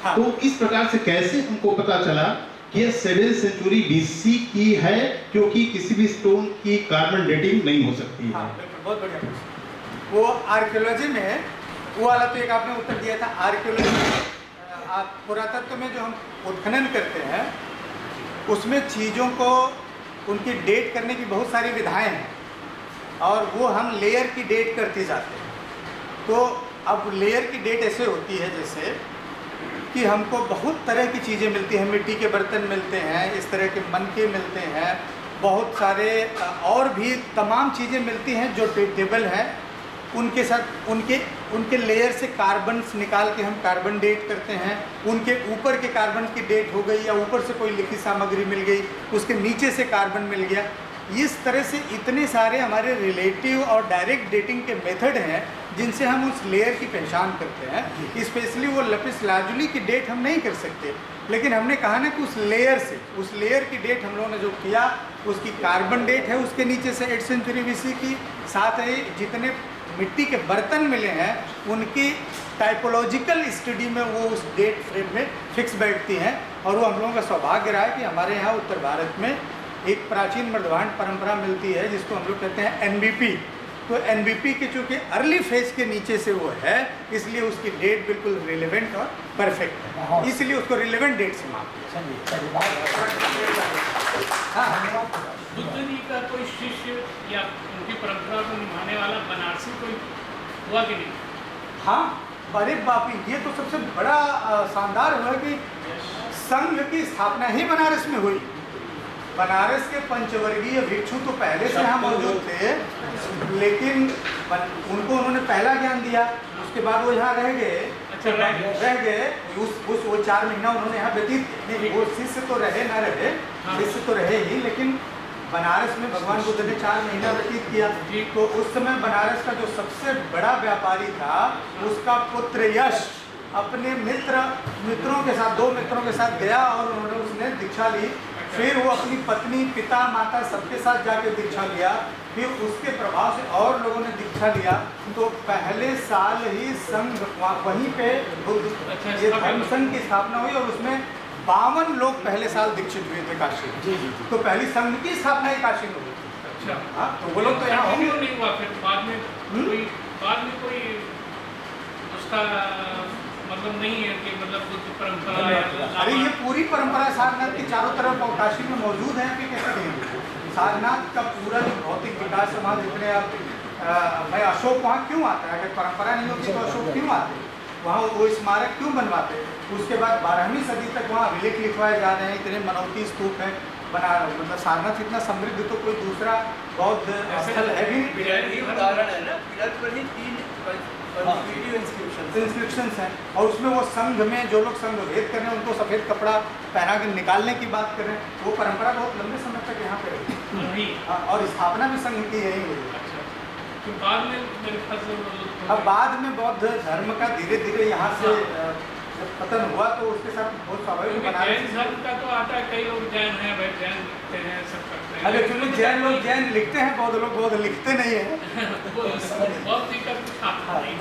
हाँ। तो इस प्रकार से कैसे हमको पता चला कि ये 7th सेंचुरी BC की है, क्योंकि किसी भी स्टोन की कार्बन डेटिंग नहीं हो सकती है। हाँ, बिल्कुल, बहुत बढ़िया प्रश्न। वो आर्कियोलॉजी में वो वाला तो एक आपने उत्तर दिया था। आर्कियोलॉजी में पुरातत्व में जो हम उत्खनन करते हैं उसमें चीज़ों को उनकी डेट करने की बहुत सारी विधाएं हैं और वो हम लेयर की डेट करते जाते हैं। तो अब लेयर की डेट ऐसे होती है जैसे कि हमको बहुत तरह की चीज़ें मिलती हैं, मिट्टी के बर्तन मिलते हैं, इस तरह के मनके मिलते हैं, बहुत सारे और भी तमाम चीज़ें मिलती हैं जो डेटेबल हैं। उनके साथ उनके लेयर से कार्बन्स निकाल के हम कार्बन डेट करते हैं। उनके ऊपर के कार्बन की डेट हो गई या ऊपर से कोई लिखित सामग्री मिल गई, उसके नीचे से कार्बन मिल गया। इस तरह से इतने सारे हमारे रिलेटिव और डायरेक्ट डेटिंग के मेथड हैं जिनसे हम उस लेयर की पहचान करते हैं। स्पेशली वो लपिस लाजुली की डेट हम नहीं कर सकते, लेकिन हमने कहा ना कि उस लेयर की डेट हम लोगों ने जो किया उसकी कार्बन डेट है, उसके नीचे से 8th सेंचुरी BC की, साथ ही जितने मिट्टी के बर्तन मिले हैं उनकी टाइपोलॉजिकल स्टडी में वो उस डेट फ्रेम में फिक्स बैठती हैं। और वो हम लोगों का सौभाग्य रहा है कि हमारे यहाँ उत्तर भारत में एक प्राचीन मृदभांड परंपरा मिलती है जिसको हम लोग कहते हैं NBP। तो NBP के चूँकि अर्ली फेज के नीचे से वो है, इसलिए उसकी डेट बिल्कुल रिलेवेंट और परफेक्ट है, इसलिए उसको रिलेवेंट डेट से मानते हैं। बुद्ध जी का कोई शिष्य या उनकी परंपरा को निभाने वाला बनारसी कोई हुआ कि नहीं? हाँ, अरे बाप रे, ये तो सबसे बड़ा शानदार हुआ कि संघ की स्थापना ही बनारस में हुई। बनारस के पंचवर्गीय भिक्षु तो पहले से यहाँ मौजूद थे, लेकिन उनको उन्होंने पहला ज्ञान दिया, उसके बाद वो यहाँ रह गए। अच्छा, रह गए वो 4 महीना उन्होंने यहाँ व्यतीत किए। वो शिष्य तो रहे ना रहे, शिष्य तो रहे ही, लेकिन बनारस में भगवान बुद्ध ने 4 महीना व्यतीत किया। तो उस समय बनारस का जो सबसे बड़ा व्यापारी था उसका पुत्र यश अपने मित्रों के साथ 2 मित्रों के साथ गया और उसने दीक्षा ली। फिर वो अपनी पत्नी, पिता, माता सबके साथ जाके दीक्षा लिया। फिर उसके प्रभाव से और लोगों ने दीक्षा लिया। तो पहले साल ही संघ वहीं पे ये धर्म संघ की स्थापना हुई और उसमें 52 लोग पहले साल दीक्षित हुए थे काशी में। तो पहली संघ की स्थापना ही काशी में हुई थी। अच्छा, हाँ, तो वो लोग तो यहाँ होंगे। नहीं हुआ फिर बाद में कोई उसका मतलब नहीं है कि मतलब बुद्ध परंपरा? अरे ये पूरी परंपरा सारनाथ के चारों तरफ और काशी में मौजूद है। कि कैसे कहेंगे, सारनाथ का पूरा जो भौतिक विकास समाज जितने भाई अशोक वहाँ क्यों आता है? अगर परंपरा नहीं होती तो अशोक क्यों आते? वहाँ वो स्मारक क्यों बनवाते? उसके बाद 12वीं सदी तक वहाँ अभिलेख लिखवाए जा रहे हैं, इतने मनौती स्तूप हैं मतलब सारनाथ इतना समृद्ध तो कोई दूसरा बौद्ध स्थल है भी नहीं। उदाहरण है ना, पिलर पर ही 3 इंस्क्रिप्शंस हैं और उसमें वो संघ में जो लोग संघ भेद कर रहे हैं उनको सफ़ेद कपड़ा पहना के निकालने की बात कर रहे हैं। वो परंपरा बहुत लंबे समय तक यहाँ पे रही और स्थापना भी संघ की यही हुई। तो बाद में मेरे ख्याल से अब बाद में बौद्ध धर्म का धीरे धीरे यहाँ से पतन हुआ तो उसके साथ बहुत स्वाभाविक बना। जैन धर्म का तो आता है, कई लोग जैन हैं भाई, जैन लिखते हैं, सब करते हैं। अरे एक्चुअली जैन लोग जैन लिखते हैं, बौद्ध लोग बौद्ध लिखते नहीं है। बहुत जी का कुछ आता नहीं।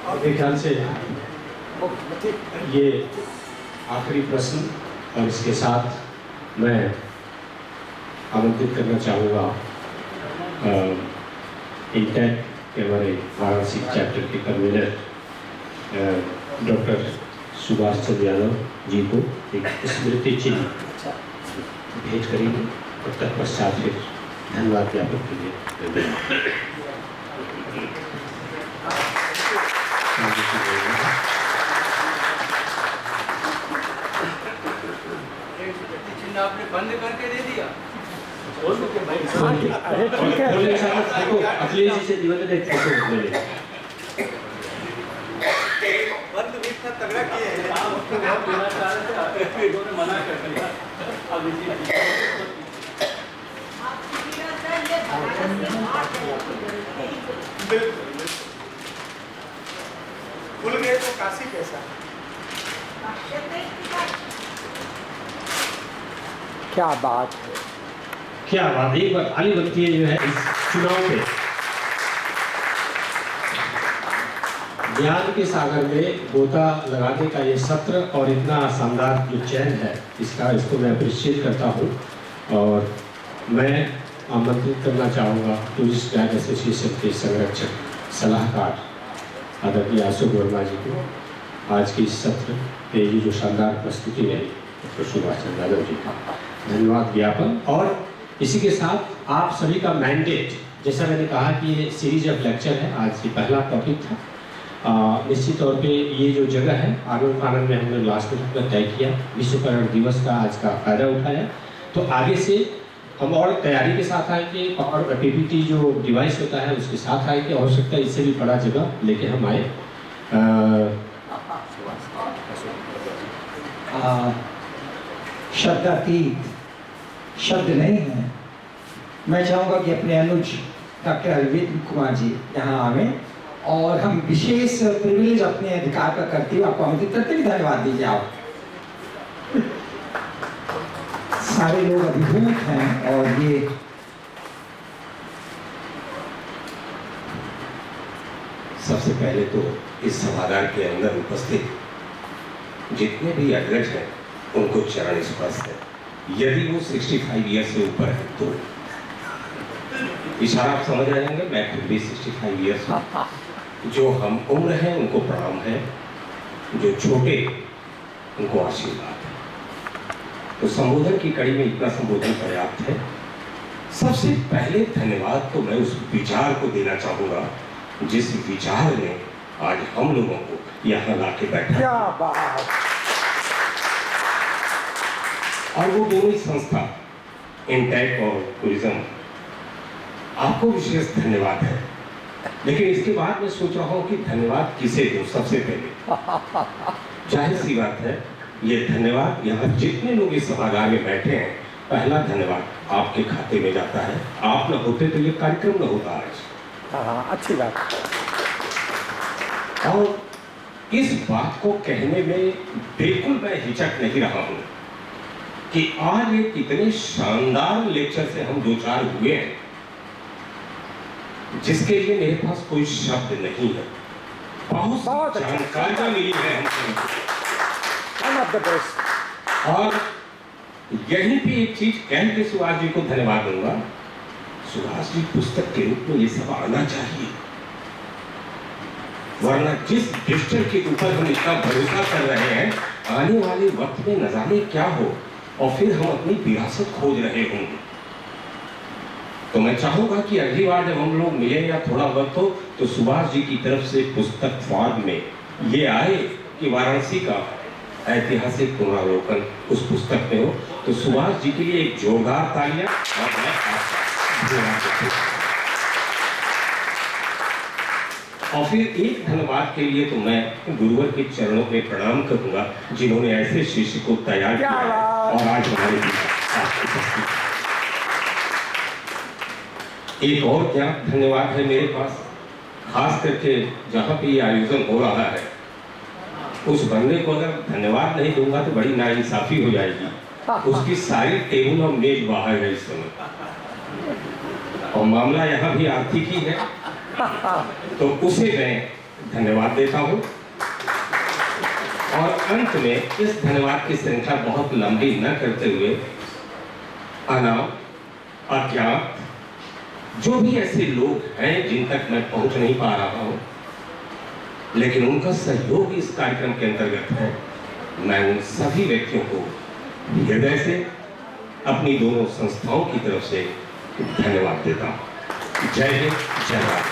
मेरे ख्याल से ये आखिरी प्रश्न और इसके साथ मैं आमंत्रित करना चाहूँगा इंटेक के हमारे वाराणसी चैप्टर के कन्वीनर डॉक्टर सुभाष चंद्र यादव जी को एक स्मृति चिन्ह भेंट करेंगे और तत्पश्चात फिर धन्यवाद ज्ञापन के लिए चिन्ह आपने बंद करके दे दिया। अरे ठीक है, अखिलेश जी से निवेदन है, फोटो ले लें। बंद भी इतना तगड़ा किए हैं। मना कर दिया। भूल गए तो काशी कैसा? क्या बात है, क्या बात, एक बार ताली बनती है जो है इस चुनाव पे। ज्ञान के सागर में गोता लगाने का ये सत्र और इतना शानदार जो चयन है इसको मैं अप्रिशिएट करता हूँ। और मैं आमंत्रित करना चाहूँगा टूरिस्ट गाइड एसोसिएशन के संरक्षक सलाहकार आदरणीय अशोक वर्मा जी को आज के इस सत्र में ये जो शानदार प्रस्तुति रही डॉक्टर सुभाष चंद्र यादव जी का धन्यवाद ज्ञापन। और इसी के साथ आप सभी का मैंडेट, जैसा मैंने कहा कि ये सीरीज ऑफ लेक्चर है, आज ये पहला टॉपिक था। निश्चित तौर पे ये जो जगह है आनंद फानंद में हमने लास्ट मिनट में तय किया, विश्व पर्यावरण दिवस का आज का फायदा उठाया। तो आगे से हम और तैयारी के साथ आएंगे और पीपीटी जो डिवाइस होता है उसके साथ आएंगे। हो सकता है इससे भी बड़ा जगह लेके हम आए। शब्दातीत शब्द नहीं है। मैं चाहूँगा कि अपने अनुज डॉक्टर अरविंद कुमार जी यहाँ आवें और हम विशेष प्रिविलेज अपने अधिकार का करते हुए आपको आमंत्रित करते हुए धन्यवाद दीजिए। आप सारे लोग अभिभूत हैं और ये सबसे पहले तो इस सभागार के अंदर उपस्थित जितने भी अग्रज हैं उनको चरण स्पर्श है। यदि वो 65 ईयर से ऊपर है तो इशारा आप समझ रहे होंगे, मैं खुद भी 65 ईयर्स हूँ। जो हम उम्र हैं उनको प्रणाम है, जो छोटे उनको आशीर्वाद है। तो संबोधन की कड़ी में इतना संबोधन पर्याप्त है। सबसे पहले धन्यवाद तो मैं उस विचार को देना चाहूँगा जिस विचार ने आज हम लोगों को यहाँ ला के बैठा। क्या बात। और वो दोनों ही संस्था इंटेक और टूरिज्म, आपको विशेष धन्यवाद है। लेकिन इसके बाद मैं सोच रहा हूँ कि धन्यवाद किसे दूं। सबसे पहले जाहिर सी बात है, ये धन्यवाद यहाँ जितने लोग इस सभागार में बैठे हैं, पहला धन्यवाद आपके खाते में जाता है। आप न होते तो ये कार्यक्रम न होता आज। हाँ, अच्छी बात। और इस बात को कहने में बिल्कुल मैं हिचक नहीं रहा हूँ कि आज एक इतने शानदार लेक्चर से हम दो चार हुए हैं जिसके लिए मेरे पास कोई शब्द नहीं है। बहुत जानकारियां मिली है हमको। और यहीं पे एक चीज कह के सुभाष जी को धन्यवाद दूंगा। सुभाष जी पुस्तक के रूप में ये सब आना चाहिए, वरना जिस डिजिटल के ऊपर हम इतना भरोसा कर रहे हैं, आने वाले वक्त में न जाने क्या हो और फिर हम अपनी विरासत खोज रहे होंगे। तो मैं चाहूंगा कि अगली बार जब हम लोग मिले या थोड़ा वक्त हो तो सुभाष जी की तरफ से पुस्तक फॉर्म में ये आए कि वाराणसी का ऐतिहासिक पुनरावलोकन उस पुस्तक में हो। तो सुभाष जी के लिए एक जोरदार तालियां। और मैं और फिर एक धन्यवाद के लिए तो मैं गुरुवर के चरणों में प्रणाम करूंगा जिन्होंने ऐसे शिष्य को तैयार किया और आज हमारे बीच। एक और क्या धन्यवाद है मेरे पास, खास करके जहाँ पे ये आयोजन हो रहा है, उस बंदे को अगर धन्यवाद नहीं दूंगा तो बड़ी नाइंसाफी हो जाएगी। उसकी सारी टेबल और मेज बाहर है इस समय, और मामला यहाँ भी आर्थिक ही है, तो उसे मैं धन्यवाद देता हूँ। और अंत में इस धन्यवाद की श्रृंखला बहुत लंबी न करते हुए अनाम अज्ञात जो भी ऐसे लोग हैं जिन तक मैं पहुंच नहीं पा रहा हूं लेकिन उनका सहयोग इस कार्यक्रम के अंतर्गत है, मैं उन सभी व्यक्तियों को हृदय से अपनी दोनों संस्थाओं की तरफ से धन्यवाद देता हूं। जय हिंद, जय भारत।